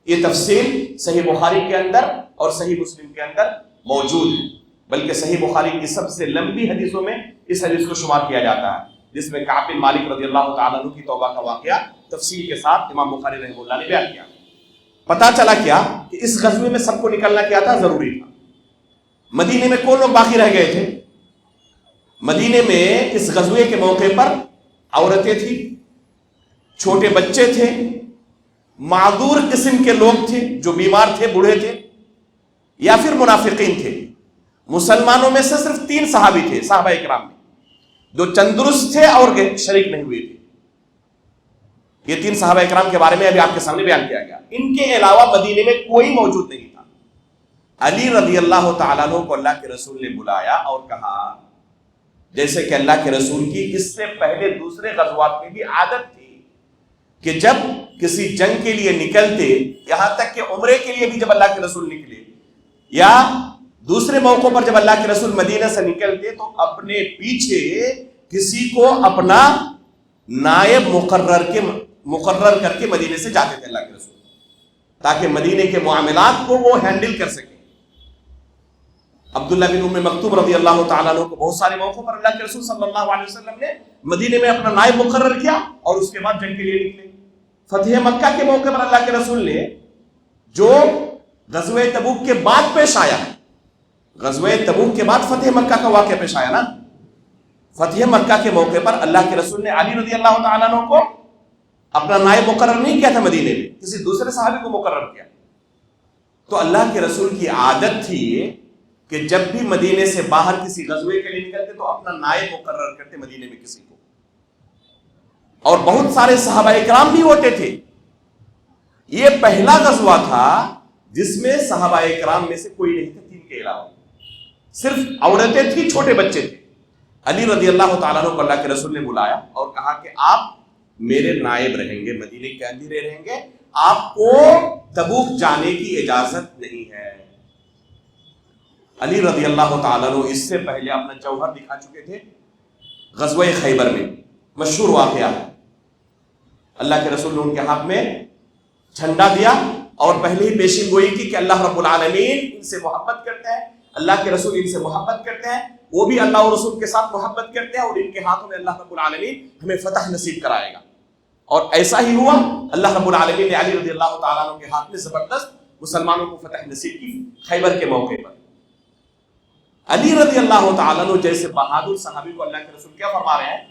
یہ تفصیل صحیح بخاری کے اندر اور صحیح مسلم کے اندر موجود ہے، بلکہ صحیح بخاری کی سب سے لمبی حدیثوں میں اس حدیث کو شمار کیا جاتا ہے، جس میں کعب بن مالک رضی اللہ تعالیٰ عنہ کی توبہ کا واقعہ تفصیل کے ساتھ امام بخاری رحمہ اللہ نے بیان کیا۔ پتہ چلا کیا کہ اس غزوے میں سب کو نکلنا کیا تھا؟ ضروری تھا۔ مدینے میں کون لوگ باقی رہ گئے تھے؟ مدینے میں اس غزوے کے موقع پر عورتیں تھیں، چھوٹے بچے تھے، معذور قسم کے لوگ تھے جو بیمار تھے، بوڑھے تھے، یا پھر منافقین تھے۔ مسلمانوں میں سے صرف 3 صحابی تھے صحابہ کرام میں جو تندرست تھے اور شریک نہیں ہوئے تھے۔ یہ 3 صحابہ کرام کے بارے میں ابھی آپ کے سامنے بیان کیا گیا۔ ان کے علاوہ مدینے میں کوئی موجود نہیں تھا۔ علی رضی اللہ تعالیٰ عنہ کو اللہ کے رسول نے بلایا اور کہا، جیسے کہ اللہ کے رسول کی اس سے پہلے دوسرے غزوات میں بھی عادت تھی کہ جب کسی جنگ کے لیے نکلتے، یہاں تک کہ عمرے کے لیے بھی جب اللہ کے رسول نکلے یا دوسرے موقعوں پر جب اللہ کے رسول مدینہ سے نکلتے تو اپنے پیچھے کسی کو اپنا نائب مقرر کر کے مدینے سے جاتے تھے اللہ کے رسول، تاکہ مدینے کے معاملات کو وہ ہینڈل کر سکیں۔ عبداللہ بن ام مکتوم رضی اللہ تعالیٰ عنہ کو بہت سارے موقعوں پر اللہ کے رسول صلی اللہ علیہ وسلم نے مدینے میں اپنا نائب مقرر کیا اور اس کے بعد جنگ کے لیے نکلے۔ فتح مکہ کے موقع پر اللہ کے رسول نے جو غزوہ تبوک کے بعد پیش آیا ہے، غزوہ تبوک کے بعد فتح مکہ کا واقعہ پیش آیا نا، فتح مکہ کے موقع پر اللہ کے رسول نے علی رضی اللہ تعالیٰ عنہ کو اپنا نائب مقرر نہیں کیا تھا مدینے میں، کسی دوسرے صحابی کو مقرر کیا۔ تو اللہ کے رسول کی عادت تھی کہ جب بھی مدینے سے باہر کسی غزوے کے لیے نکلتے تو اپنا نائب مقرر کرتے مدینے میں کسی کو، اور بہت سارے صحابہ اکرام بھی ہوتے تھے۔ یہ پہلا غزوہ تھا جس میں صحابہ اکرام میں سے کوئی نہیں تھے 3 کے علاوہ، صرف عورتیں تھیں، چھوٹے بچے تھے۔ علی رضی اللہ تعالیٰ عنہ کو اللہ کے رسول نے بلایا اور کہا کہ آپ میرے نائب رہیں گے، مدینے کے اندر رہیں گے، آپ کو تبوک جانے کی اجازت نہیں ہے۔ علی رضی اللہ تعالیٰ عنہ اس سے پہلے اپنا جوہر دکھا چکے تھے غزوہ خیبر میں، مشہور واقعہ ہے۔ اللہ کے رسول نے ان کے ہاتھ میں جھنڈا دیا اور پہلے ہی پیشین گوئی کی کہ اللہ رب العالمین ان سے محبت کرتے ہیں، اللہ کے رسول ان سے محبت کرتے ہیں، وہ بھی اللہ اور رسول کے ساتھ محبت کرتے ہیں، اور ان کے ہاتھوں میں اللہ رب العالمین ہمیں فتح نصیب کرائے گا۔ اور ایسا ہی ہوا، اللہ رب العالمین نے علی رضی اللہ تعالیٰ عنہ کے ہاتھ میں زبردست مسلمانوں کو فتح نصیب کی خیبر کے موقع پر۔ علی رضی اللہ تعالیٰ عنہ جیسے بہادر صحابی کو اللہ کے رسول کیا فرما رہے ہیں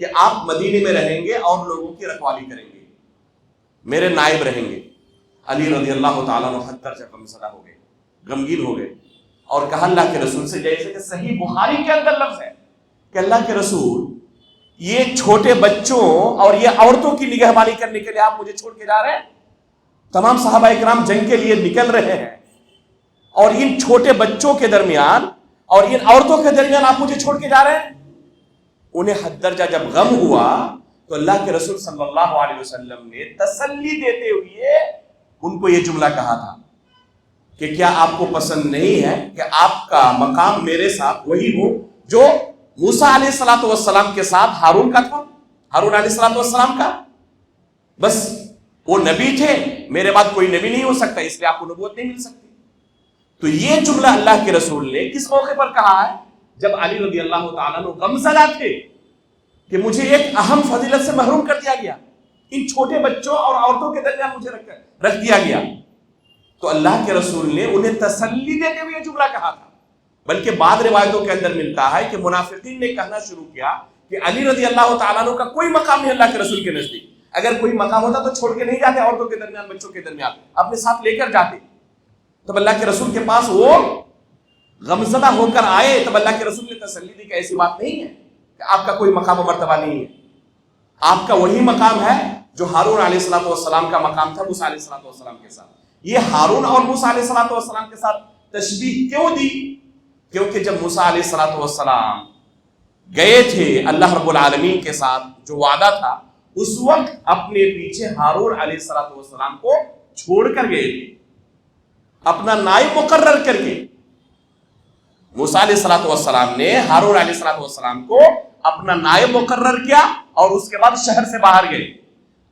کہ آپ مدینے میں رہیں گے اور لوگوں کی رکھوالی کریں گے، میرے نائب رہیں گے۔ علی رضی اللہ تعالیٰ عنہ حد درجہ غمزدہ ہو گئے، غمگین ہو گئے، اور کہا اللہ کے رسول سے، جیسے کہ صحیح بخاری کے اندر لفظ ہے کہ اللہ کے رسول یہ چھوٹے بچوں اور یہ عورتوں کی نگہبانی کرنے کے لیے آپ مجھے چھوڑ کے جا رہے ہیں؟ تمام صحابہ اکرام جنگ کے لیے نکل رہے ہیں اور ان چھوٹے بچوں کے درمیان اور ان عورتوں کے درمیان آپ مجھے چھوڑ کے جا رہے ہیں؟ انہیں حد درجہ جب غم ہوا تو اللہ کے رسول صلی اللہ علیہ وسلم نے تسلی دیتے ہوئے ان کو یہ جملہ کہا تھا کہ کیا آپ کو پسند نہیں ہے کہ آپ کا مقام میرے ساتھ وہی ہو جو موسیٰ علیہ السلام کے ساتھ ہارون کا تھا، ہارون علیہ السلام کا؟ بس وہ نبی تھے، میرے بعد کوئی نبی نہیں ہو سکتا، اس لیے آپ کو نبوت نہیں مل سکتی۔ تو یہ جملہ اللہ کے رسول نے کس موقع پر کہا ہے؟ جب علی رضی اللہ تعالیٰ عنہ غمزدہ تھے کہ مجھے ایک اہم فضیلت سے محروم کر دیا گیا، ان چھوٹے بچوں اور عورتوں کے درمیان مجھے رکھ دیا گیا۔ تو اللہ کے رسول نے انہیں تسلی دیتے ہوئے یہ جملہ کہا تھا۔ بلکہ بعض روایتوں کے اندر ملتا ہے کہ منافقین نے کہنا شروع کیا کہ علی رضی اللہ تعالیٰ عنہ کا کوئی مقام نہیں اللہ کے رسول کے نزدیک، اگر کوئی مقام ہوتا تو چھوڑ کے نہیں جاتے عورتوں کے درمیان، بچوں کے درمیان، اپنے ساتھ لے کر جاتے۔ تب اللہ کے رسول کے پاس وہ غمزدہ ہو کر آئے، تب اللہ کے رسول نے تسلی دی کہ ایسی بات نہیں ہے کہ آپ کا کوئی مقام و مرتبہ نہیں ہے، آپ کا وہی مقام ہے جو ہارون علیہ السلام کا مقام تھا موسیٰ علیہ السلام کے ساتھ۔ یہ ہارون اور موسیٰ علیہ السلام کے ساتھ تشبیہ کیوں دی؟ کیونکہ جب موسیٰ علیہ السلام گئے تھے اللہ رب العالمین کے ساتھ جو وعدہ تھا، اس وقت اپنے پیچھے ہارون علیہ السلام کو چھوڑ کر گئے تھے، اپنا نائب مقرر کر کے۔ موسیٰ علیہ السلام نے ہارون علیہ السلام کو اپنا نائب مقرر کیا اور اس کے بعد شہر سے باہر گئے۔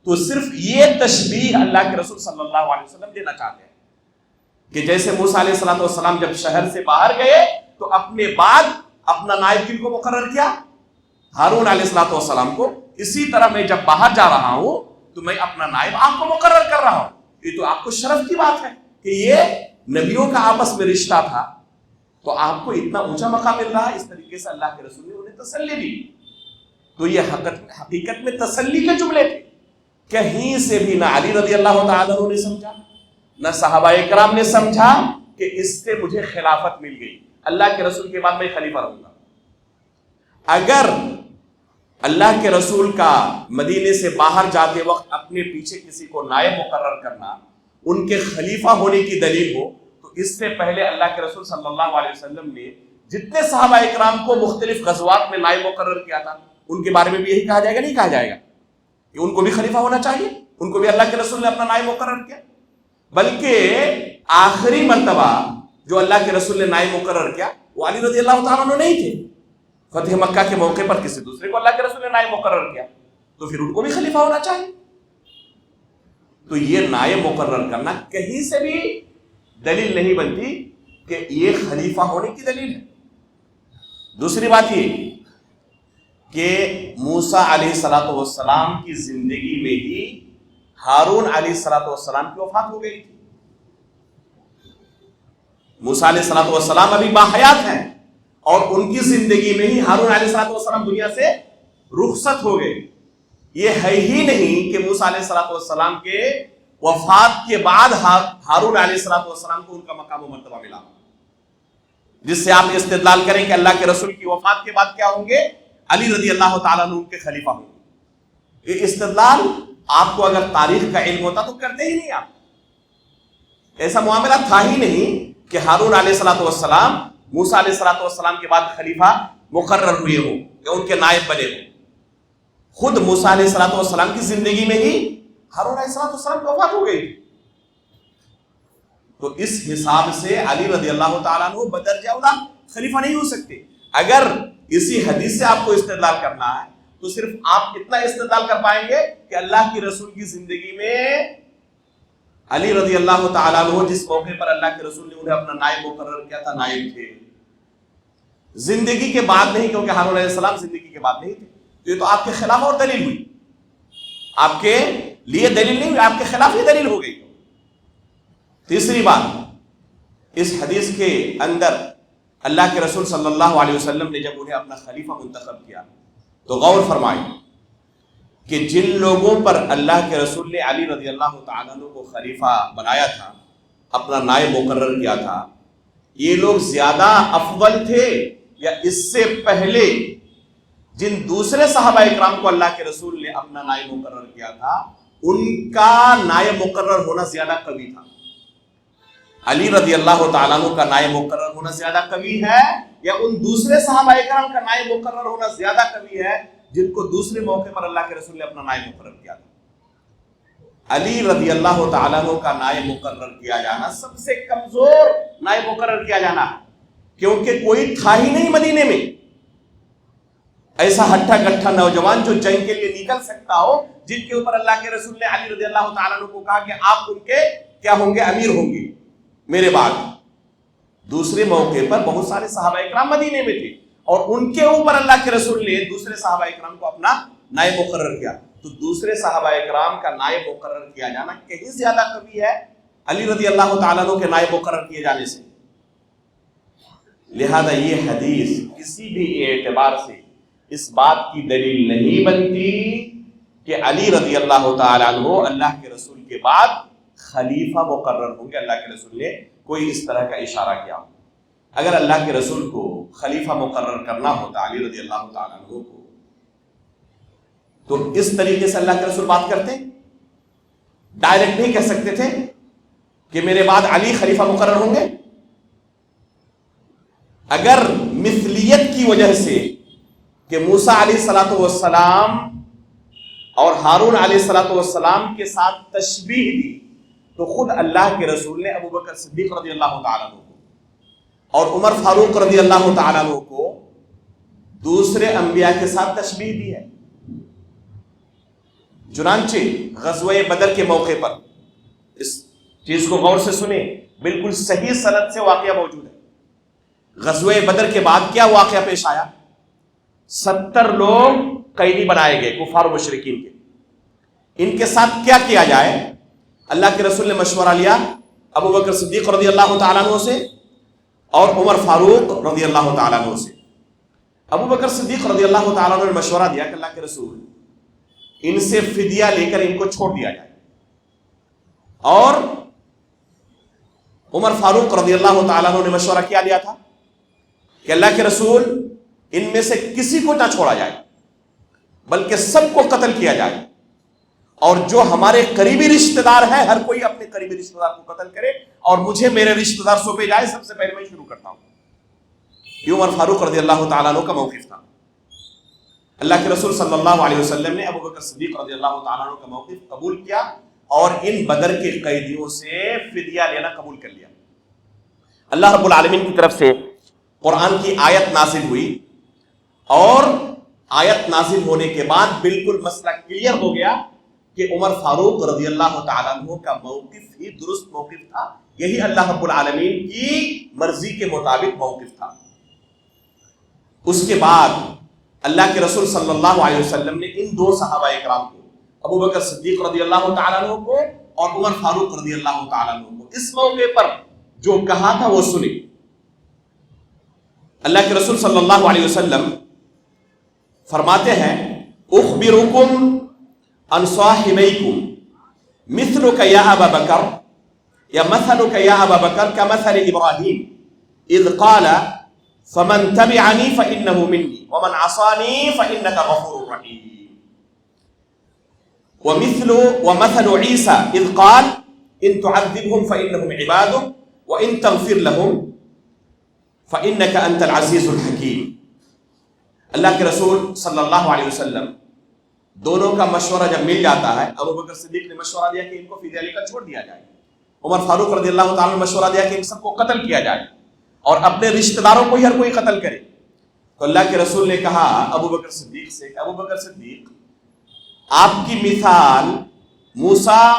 تو صرف یہ تشبیہ اللہ کے رسول صلی اللہ علیہ وسلم دینا چاہتے ہیں کہ جیسے موسیٰ علیہ السلام جب شہر سے باہر گئے تو اپنے بعد اپنا نائب کن کو مقرر کیا؟ ہارون علیہ السلام کو۔ اسی طرح میں جب باہر جا رہا ہوں تو میں اپنا نائب آپ کو مقرر کر رہا ہوں۔ یہ تو آپ کو شرف کی بات ہے کہ یہ نبیوں کا آپس میں رشتہ تھا، تو آپ کو اتنا اونچا مقام مل رہا ہے۔ اس طریقے سے اللہ کے رسول نے انہیں تسلی دی۔ تو یہ حقیقت میں تسلی کے جملے تھے، کہیں سے بھی نہ علی رضی اللہ تعالیٰ عنہ نے سمجھا، نہ صحابہ اکرام نے سمجھا کہ اس سے مجھے خلافت مل گئی، اللہ کے رسول کے بعد میں خلیفہ رہوں گا۔ اگر اللہ کے رسول کا مدینے سے باہر جاتے وقت اپنے پیچھے کسی کو نائب مقرر کرنا ان کے خلیفہ ہونے کی دلیل ہو، تو اس سے پہلے اللہ کے رسول صلی اللہ علیہ وسلم نے جتنے صحابہ اکرام کو مختلف غزوات میں نائب مقرر کیا تھا، ان کے بارے میں بھی یہی کہا جائے گا؟ نہیں کہا جائے گا کہ ان کو بھی خلیفہ ہونا چاہیے، ان کو بھی اللہ کے رسول نے اپنا نائب مقرر کیا؟ بلکہ آخری مرتبہ جو اللہ کے رسول نے نائب مقرر کیا وہ علی رضی اللہ تعالیٰ عنہ نہیں تھے۔ فتح مکہ کے موقع پر کسی دوسرے کو اللہ کے رسول نے نائب مقرر کیا، تو پھر ان کو بھی خلیفہ ہونا چاہیے۔ تو یہ نائب مقرر کرنا کہیں سے بھی دلیل نہیں بنتی کہ یہ خلیفہ ہونے کی دلیل ہے۔ دوسری بات یہ کہ موسیٰ علیہ السلام کی زندگی میں ہی ہارون علیہ السلام کی وفات ہو گئی تھی۔ موسیٰ علیہ السلام ابھی باحیات ہیں اور ان کی زندگی میں ہی ہارون علیہ السلام دنیا سے رخصت ہو گئے۔ یہ ہے ہی نہیں کہ موسیٰ علیہ السلام کے وفات کے بعد ہارون علیہ السلام کو ان کا مقام و مرتبہ ملا، جس سے آپ استدلال کریں کہ اللہ کے رسول کی وفات کے بعد کیا ہوں گے؟ علی رضی اللہ تعالیٰ عنہ کے خلیفہ ہوں گے۔ یہ استدلال آپ کو اگر تاریخ کا علم ہوتا تو کرتے ہی نہیں۔ آپ ایسا معاملہ تھا ہی نہیں کہ ہارون علیہ السلام موسیٰ علیہ السلام کے بعد خلیفہ مقرر ہوئے ہوں یا ان کے نائب بنے ہوں۔ خود موسیٰ علیہ السلام کی زندگی میں ہی ہارون علیہ السلام کی وفات ہو گئی۔ تو اس حساب سے علی رضی اللہ تعالیٰ عنہ بدرجہ اولا خلیفہ نہیں ہو سکتے۔ اگر اسی حدیث سے آپ کو استدلال کرنا ہے تو صرف آپ اتنا استدلال کر پائیں گے کہ اللہ کی رسول کی زندگی میں علی رضی اللہ تعالیٰ عنہ جس موقع پر اللہ کے رسول نے انہیں اپنا نائب مقرر کیا تھا، نائب تھے، زندگی کے بعد نہیں، کیونکہ ہارون علیہ السلام زندگی کے بعد نہیں تھے، تو یہ تو آپ کے خلاف اور دلیل ہوئی، آپ کے لیے دلیل نہیں ہوئی، آپ کے خلاف ہی دلیل ہو گئی۔ تیسری بات، اس حدیث کے اندر اللہ کے رسول صلی اللہ علیہ وسلم نے جب انہیں اپنا خلیفہ منتخب کیا تو غور فرمائیں کہ جن لوگوں پر اللہ کے رسول نے علی رضی اللہ تعالیٰ عنہ کو خلیفہ بنایا تھا، اپنا نائب مقرر کیا تھا، یہ لوگ زیادہ افضل تھے یا اس سے پہلے جن دوسرے صحابہ اکرام کو اللہ کے رسول نے اپنا نائب مقرر کیا تھا ان کا نائب مقرر ہونا زیادہ قوی تھا؟ علی رضی اللہ تعالیٰ عنہ کا نائب مقرر ہونا زیادہ قوی ہے یا ان دوسرے صحابہ اکرام کا نائب مقرر ہونا زیادہ قوی ہے جن کو دوسرے موقع پر اللہ کے رسول نے اپنا نائب مقرر کیا تھا؟ علی رضی اللہ تعالیٰ عنہ کا نائب مقرر کیا جانا سب سے کمزور نائب مقرر کیا جانا ہے، کیونکہ کوئی تھا ہی نہیں مدینے میں ایسا ہٹھا کٹھا نوجوان جو جنگ کے لیے نکل سکتا ہو، جن کے اوپر اللہ کے رسول نے علی رضی اللہ تعالیٰ عنہ کو کہا کہ آپ ان کے کیا ہوں گے، امیر ہوں گے میرے بعد۔ دوسرے موقع پر بہت سارے صحابہ اکرام مدینے میں تھے اور ان کے اوپر اللہ کے رسول نے دوسرے صحابہ اکرام کو اپنا نائب مقرر کیا، تو دوسرے صحابہ اکرام کا نائب مقرر کیا جانا کہیں زیادہ قوی ہے علی رضی اللہ تعالیٰ عنہ کے نائب مقرر کیے جانے سے۔ لہذا یہ حدیث کسی بھی اعتبار سے اس بات کی دلیل نہیں بنتی کہ علی رضی اللہ تعالیٰ عنہ اللہ کے رسول کے بعد خلیفہ مقرر ہوں گے۔ اللہ کے رسول نے کوئی اس طرح کا اشارہ کیا ہو، اگر اللہ کے رسول کو خلیفہ مقرر کرنا ہوتا علی رضی اللہ تعالیٰ عنہ کو تو اس طریقے سے اللہ کے رسول بات کرتے، ڈائریکٹ نہیں کہہ سکتے تھے کہ میرے بعد علی خلیفہ مقرر ہوں گے؟ اگر مثلیت کی وجہ سے کہ موسیٰ علیہ الصلوۃ والسلام اور ہارون علیہ الصلوۃ والسلام کے ساتھ تشبیہ دی تو خود اللہ کے رسول نے ابو بکر صدیق رضی اللہ تعالیٰ عنہ کو اور عمر فاروق رضی اللہ تعالیٰ عنہ کو دوسرے انبیاء کے ساتھ تشبیہ دی ہے۔ چنانچہ غزوہ بدر کے موقع پر اس چیز کو غور سے سنیں، بالکل صحیح سند سے واقعہ موجود ہے۔ غزوہ بدر کے بعد کیا واقعہ پیش آیا؟ 70 لوگ قیدی بنائے گئے کفار و مشرکین کے، ان کے ساتھ کیا کیا جائے؟ اللہ کے رسول نے مشورہ لیا ابو بکر صدیق رضی اللہ تعالیٰ عنہ سے اور عمر فاروق رضی اللہ تعالیٰ عنہ سے۔ ابو بکر صدیق رضی اللہ تعالیٰ عنہ نے مشورہ دیا کہ اللہ کے رسول ان سے فدیہ لے کر ان کو چھوڑ دیا جائے، اور عمر فاروق رضی اللہ تعالیٰ عنہ نے مشورہ کیا لیا تھا کہ اللہ کے رسول ان میں سے کسی کو نہ چھوڑا جائے بلکہ سب کو قتل کیا جائے، اور جو ہمارے قریبی رشتہ دار ہیں ہر کوئی اپنے قریبی رشتہ دار کو قتل کرے اور مجھے میرے رشتہ دار سونپے جائے، سب سے پہلے میں شروع کرتا ہوں۔ یہ عمر فاروق رضی اللہ تعالیٰ عنہ کا موقف تھا۔ اللہ کے رسول صلی اللہ علیہ وسلم نے ابو بکر صدیق رضی اللہ تعالیٰ عنہ کا موقف قبول کیا اور ان بدر کے قیدیوں سے فدیہ لینا قبول کر لیا۔ اللہ رب العالمین کی طرف سے قرآن کی آیت نازل ہوئی، اور آیت نازل ہونے کے بعد بالکل مسئلہ کلیئر ہو گیا کہ عمر فاروق رضی اللہ تعالیٰ عنہ کا موقف ہی درست موقف تھا، یہی اللہ رب العالمین کی مرضی کے مطابق موقف تھا۔ اس کے بعد اللہ کے رسول صلی اللہ علیہ وسلم نے ان دو صحابہ اکرام کو، ابو بکر صدیق رضی اللہ تعالیٰ عنہ کو اور عمر فاروق رضی اللہ تعالیٰ عنہ کو، اس موقع پر جو کہا تھا وہ سنی۔ اللہ کے رسول صلی اللہ علیہ وسلم فرماتے ہیں اخبرکم عن صاحبیکم مثلک یا ابا بکر یا مثلک یا ابا بکر کمثل ابراہیم اذ قال فمن تبعنی فإنه منی ومن عصانی فإنک غفور رحیم ومثل عیسی اذ قال ان تعذبهم فإنهم عبادک وان تغفر لهم فإنک انت العزیز الحکیم۔ اللہ کے رسول صلی اللہ علیہ وسلم دونوں کا مشورہ جب مل جاتا ہے، ابو بکر صدیق نے مشورہ دیا کہ ان کو فدیہ لے کر چھوڑ دیا جائے، عمر فاروق رضی اللہ تعالیٰ نے مشورہ دیا کہ ان سب کو قتل کیا جائے اور اپنے رشتہ داروں کو ہی ہر کوئی قتل کرے، تو اللہ کے رسول نے کہا ابو بکر صدیق سے کہ ابو بکر صدیق آپ کی مثال موسیٰ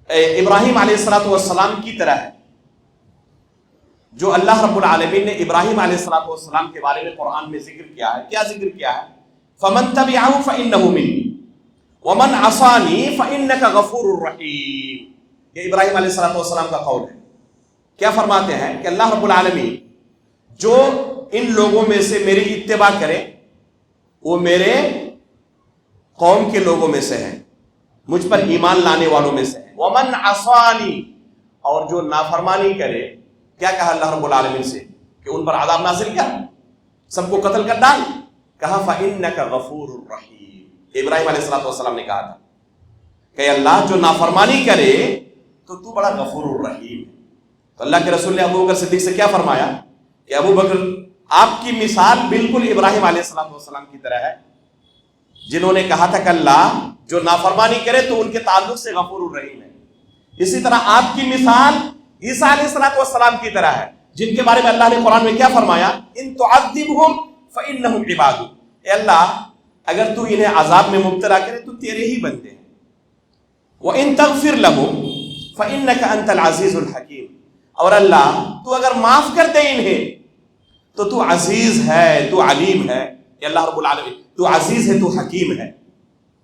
ابراہیم علیہ السلام کی طرح ہے. جو اللہ رب العالمین نے ابراہیم علیہ السلام کے بارے میں قرآن میں ذکر کیا ہے, کیا ذکر کیا ہے؟ فَمَن تَبِعَهُ فَإِنَّهُ مِنِّي وَمَنْ عَصَانِي فَإِنَّكَ غَفُورٌ رَحِيمٌ. یہ ابراہیم علیہ السلام کا قول ہے. کیا فرماتے ہیں کہ اللہ رب العالمین جو ان لوگوں میں سے میری اتباع کرے وہ میرے قوم کے لوگوں میں سے ہیں, مجھ پر ایمان لانے والوں میں سے ہیں. وَمَنْ عَصَانِي, اور جو نافرمانی کرے, کیا کہا اللہ رب العالمین سے کہ ان پر عذاب نازل کر, سب کو قتل کر ڈال. کہا فَإِنَّكَ غَفُورٌ رَحِيمٌ. ابراہیم علیہ السلام نے کہا تھا کہ اللہ جو نافرمانی کرے تو بڑا غفور الرحیم ہے. تو اللہ کے رسول نے ابو بکر صدیق سے کیا فرمایا کہ ابو بکر آپ کی مثال بالکل ابراہیم علیہ السلام کی طرح ہے, جنہوں نے کہا تھا کہ اللہ جو نافرمانی کرے تو ان کے تعلق سے غفور الرحیم ہے. اسی طرح آپ کی مثال عیسیٰ علیہ السلام کی طرح ہے, جن کے بارے میں اللہ نے قرآن میں کیا فرمایا؟ ان تعذبہم فإنہم عبادک. اے اللہ اگر تو انہیں عذاب میں مبتلا کرے تو تیرے ہی بندے ہیں. وَإِن تَغْفِرْ لَهُمْ فَإِنَّكَ أَنْتَ الْعَزِيزُ الْحَكِيمُ. اور اللہ تو اگر معاف کر دے انہیں تو عزیز ہے, تو علیم ہے. اے اللہ رب العالمین تو عزیز ہے, تو حکیم ہے,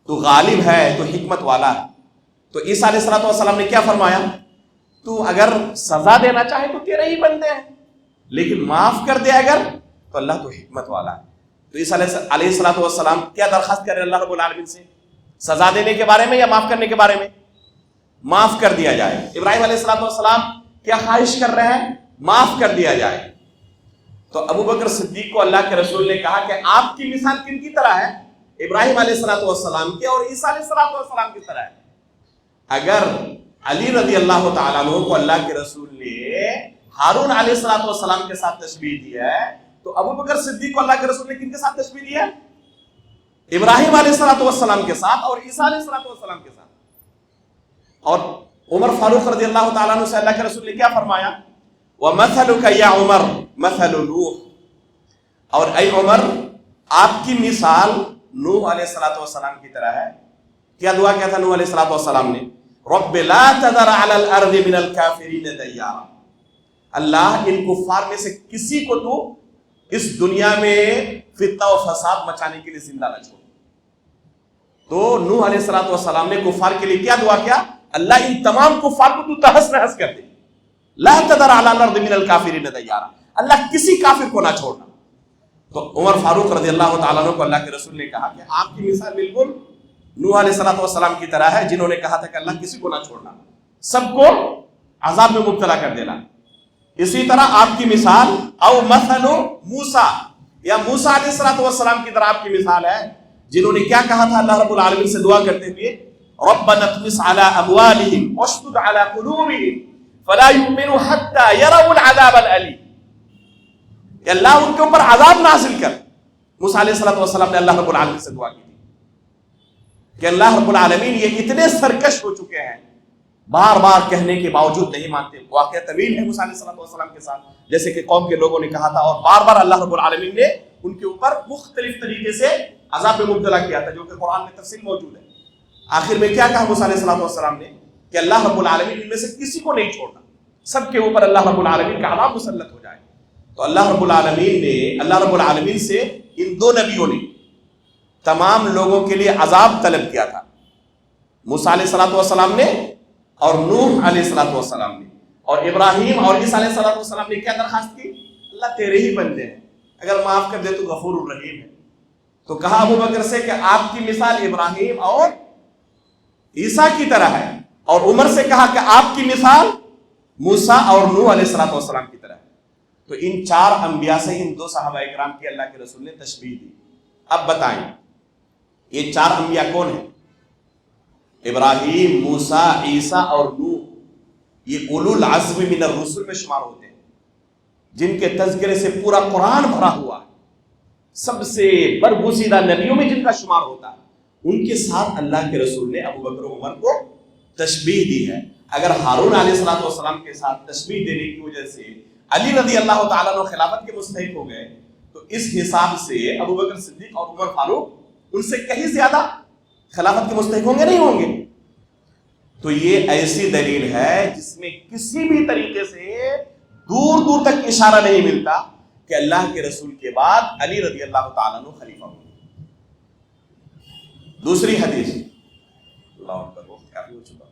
تو غالب ہے, تو حکمت والا ہے. تو عیسیٰ علیہ السلام نے کیا فرمایا؟ تو اگر سزا دینا چاہے تو تیرے ہی بندے ہیں, لیکن معاف کر دے اگر تو اللہ تو حکمت والا ہے. تو عیسیٰ علیہ السلام کیا درخواست کر رہے اللہ رب العالمین سے؟ سزا دینے کے بارے میں یا معاف کرنے کے بارے میں؟ معاف کر دیا جائے. ابراہیم علیہ السلام کیا خواہش کر رہے ہیں؟ معاف کر دیا جائے. تو ابو بکر صدیق کو اللہ کے رسول نے کہا کہ آپ کی مثال کن کی طرح ہے؟ ابراہیم علیہ السلام کی اور عیسیٰ علیہ السلام کی طرح ہے. اگر علی رضی اللہ تعالیٰ عنہ کو اللہ کے رسول نے ہارون علیہ السلام کے ساتھ تشبیہ دیا ہے, تو ابو بکر صدیق کو اللہ کے رسول نے کن کے ساتھ تشبیہ دیا؟ ابراہیم علیہ السلام کے ساتھ اور عیسیٰ علیہ السلام کے ساتھ. اور عمر فاروق رضی اللہ تعالیٰ عنہ سے اللہ کے رسول نے کیا فرمایا؟ وَمَثَلُكَ يَا عُمَرْ مَثَلُ نُوحٍ. اور اے عمر آپ کی مثال نوح علیہ السلام کی طرح ہے. کیا دعا کیا تھا نوح علیہ السلام نے؟ رَبِّ لَا تَذَرْ عَلَى الْأَرْضِ مِنَ الْكَافِرِينَ دَيَّارًا. اللہ ان کفار میں سے کسی کو تو اس دنیا میں فتنہ و فساد مچانے کے لیے زندہ نہ چھوڑ. تو نوح علیہ السلام نے کفار کے لیے کیا دعا کیا؟ اللہ ان تمام کفار کو تو تہس نہس کر دے. لا تذر علی الارض من الکافرین دیارا, اللہ کسی کافر کو نہ چھوڑنا. تو عمر فاروق رضی اللہ تعالیٰ عنہ کو اللہ کے رسول نے کہا کہ آپ کی مثال بالکل نوح علیہ السلام کی طرح ہے, جنہوں نے کہا تھا کہ اللہ کسی کو نہ چھوڑنا, سب کو عذاب میں مبتلا کر دینا. اسی طرح آپ کی مثال او مثل موسیٰ, یا موسیٰ علیہ السلام کی طرح آپ کی مثال ہے, جنہوں نے کیا کہا تھا اللہ رب العالمین سے دعا کرتے ہوئے؟ ربنا اطمس على اموالهم واشدد على قلوبهم فلا يؤمنوا حتى يروا العذاب الالم. کہ اللہ ان کے اوپر عذاب نازل کر. موسیٰ علیہ السلام نے اللہ رب العالمین سے دعا کی تھی کہ اللہ رب العالمین یہ اتنے سرکش ہو چکے ہیں, بار بار کہنے کے باوجود نہیں مانتے. واقعہ طویل ہے موسیٰ علیہ السلام کے ساتھ, جیسے کہ قوم کے لوگوں نے کہا تھا, اور بار بار اللہ رب العالمین نے ان کے اوپر مختلف طریقے سے عذاب میں مبتلا کیا تھا, جو کہ قرآن میں تفصیل موجود ہے. آخر میں کیا کہا موسیٰ علیہ السلام نے کہ اللہ رب العالمین ان میں سے کسی کو نہیں چھوڑنا, سب کے اوپر اللہ رب العالمین کا عذاب مسلط ہو جائے. تو اللہ رب العالمین سے ان دو نبیوں نے تمام لوگوں کے لیے عذاب طلب کیا تھا, موسیٰ علیہ السلام نے اور نوح علیہ السلام نے. اور ابراہیم اور عیسیٰ علیہ السلام نے کیا درخواست کی؟ اللہ تیرے ہی بندے ہیں, اگر معاف کر دے تو غفور الرحیم ہے. تو کہا ابو بکر سے کہ آپ کی مثال ابراہیم اور عیسیٰ کی طرح ہے, اور عمر سے کہا کہ آپ کی مثال موسیٰ اور نوح علیہ السلام کی طرح ہے. تو ان چار انبیاء سے ان دو صحابہ اکرام کی اللہ کے رسول نے تشبیہ دی. اب بتائیں یہ چار انبیاء کون ہیں؟ ابراہیم, موسیٰ, عیسیٰ اور نوح. یہ اولو العزم من الرسل میں شمار ہوتے ہیں, جن کے تذکرے سے پورا قرآن بھرا ہوا ہے, سب سے برگزیدہ نبیوں میں جن کا شمار ہوتا ہے. ان کے ساتھ اللہ کے رسول نے ابو بکر و عمر کو تشبیہ دی ہے. اگر ہارون علیہ السلام کے ساتھ تشبیہ دینے کی وجہ سے علی رضی اللہ تعالیٰ عنہ خلافت کے مستحق ہو گئے, تو اس حساب سے ابو بکر صدیق اور عمر فاروق ان سے کہیں زیادہ خلافت کے مستحق ہوں گے نہیں ہوں گے؟ تو یہ ایسی دلیل ہے جس میں کسی بھی طریقے سے دور دور تک اشارہ نہیں ملتا کہ اللہ کے رسول کے بعد علی رضی اللہ تعالیٰ عنہ خلیفہ ہوں گے۔ دوسری حدیث، اللہ اکبر، وقت کافی ہو چکا،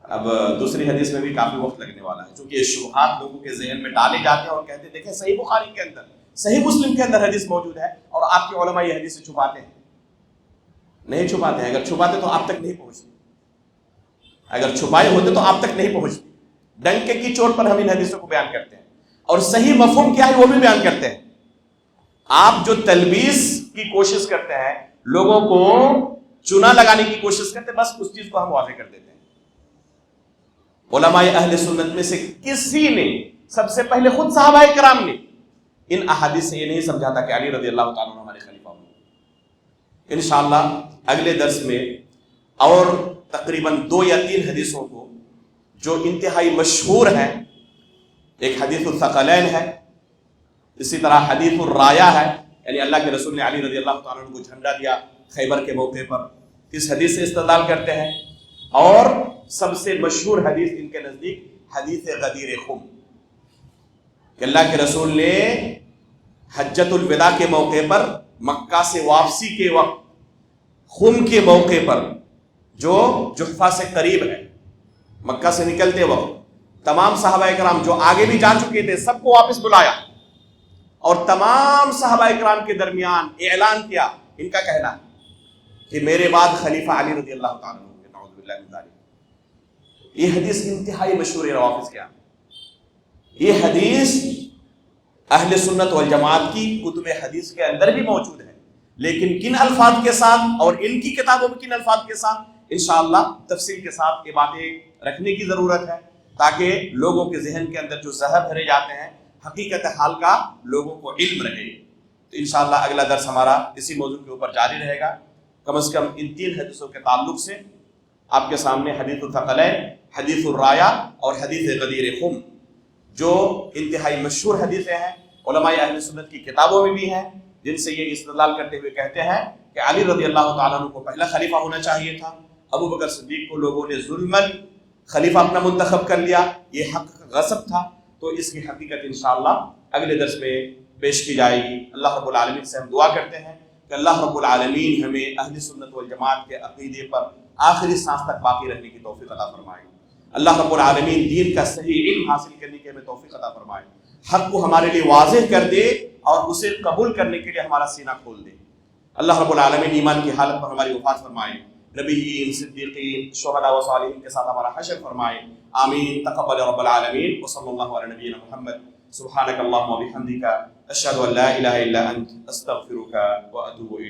اب دوسری حدیث میں بھی کافی وقت لگنے والا ہے، چونکہ یہ شبہات لوگوں کے ذہن میں ڈالے جاتے ہیں اور کہتے ہیں دیکھیں صحیح بخاری کے اندر، صحیح مسلم کے اندر حدیث موجود ہے اور آپ کے علماء یہ حدیث چھپاتے ہیں۔ نہیں چھپاتے ہیں، اگر چھپاتے تو آپ تک نہیں پہنچتی، اگر چھپائے ہوتے تو آپ تک نہیں پہنچتی۔ ڈنکے کی چوٹ پر ہم ان حدیثوں کو بیان کرتے ہیں اور صحیح مفہوم کیا ہے وہ بھی بیان کرتے ہیں۔ آپ جو تلبیس کی کوشش کرتے ہیں، لوگوں کو چنا لگانے کی کوشش کرتے ہیں، بس اس چیز کو ہم واضح کر دیتے ہیں۔ علماء اہل سنت میں سے کسی نے، سب سے پہلے خود صحابہ کرام نے ان احادیث سے یہ نہیں سمجھا تھا کہ علی رضی اللہ تعالیٰ عنہ ہمارے خلیفہ ہوں گے۔ انشاءاللہ اگلے درس میں اور تقریباً 2 یا 3 حدیثوں کو جو انتہائی مشہور ہیں، ایک حدیث الثقلین ہے، اسی طرح حدیث الرایا ہے، یعنی اللہ کے رسول نے علی رضی اللہ تعالیٰ عنہ کو جھنڈا دیا خیبر کے موقع پر، اس حدیث سے استدلال کرتے ہیں، اور سب سے مشہور حدیث ان کے نزدیک حدیث غدیر خم، کہ اللہ کے رسول نے حجۃ الوداع کے موقع پر مکہ سے واپسی کے وقت خم کے موقع پر، جو جحفہ سے قریب ہے، مکہ سے نکلتے وقت تمام صحابہ کرام جو آگے بھی جا چکے تھے سب کو واپس بلایا اور تمام صحابہ کرام کے درمیان اعلان کیا، ان کا کہنا ہے کہ میرے بعد خلیفہ علی رضی اللہ تعالیٰ عنہ، نعوذ باللہ من ذلک۔ یہ حدیث انتہائی مشہور ہے روافض کے یہاں۔ یہ حدیث اہل سنت والجماعت کی کتب حدیث کے اندر بھی موجود ہے، لیکن کن الفاظ کے ساتھ اور ان کی کتابوں میں کن الفاظ کے ساتھ، انشاءاللہ تفصیل کے ساتھ یہ باتیں رکھنے کی ضرورت ہے، تاکہ لوگوں کے ذہن کے اندر جو زہر بھرے جاتے ہیں حقیقت حال کا لوگوں کو علم رہے۔ تو انشاءاللہ اگلا درس ہمارا اسی موضوع کے اوپر جاری رہے گا۔ کم از کم ان 3 حدیثوں کے تعلق سے آپ کے سامنے حدیث الثقلین، حدیث الرایا اور حدیث غدیر خم، جو انتہائی مشہور حدیثیں ہیں، علماء اہل سنت کی کتابوں میں بھی ہیں، جن سے یہ استدلال کرتے ہوئے کہتے ہیں کہ علی رضی اللہ تعالیٰ عنہ کو پہلا خلیفہ ہونا چاہیے تھا، ابو بکر صدیق کو لوگوں نے ظلماً خلیفہ اپنا منتخب کر لیا، یہ حق غصب تھا۔ تو اس کی حقیقت انشاءاللہ اگلے درس میں پیش کی جائے گی۔ اللہ رب العالمین سے ہم دعا کرتے ہیں کہ اللہ رب العالمین ہمیں اہل سنت والجماعت کے عقیدے پر آخری سانس تک باقی رہنے کی توفیق عطا فرمائے۔ اللہ رب العالمین دین کا صحیح علم حاصل کرنے کی ہمیں توفیق عطا فرمائے، حق کو ہمارے لیے واضح کر دے اور اسے قبول کرنے کے لیے ہمارا سینہ کھول دے۔ اللہ رب العالمین ایمان کی حالت پر ہماری وفات فرمائے، نبیین، صدیقین، شہداء و صالحین کے ساتھ ہمارا حشر فرمائے، آمین۔ تقبل رب العالمین، وصلی اللہ علی نبینا محمد، سبحانک اللہم و بحمدک، اشہد ان لا الہ الا انت، استغفرک و اتوب الیک۔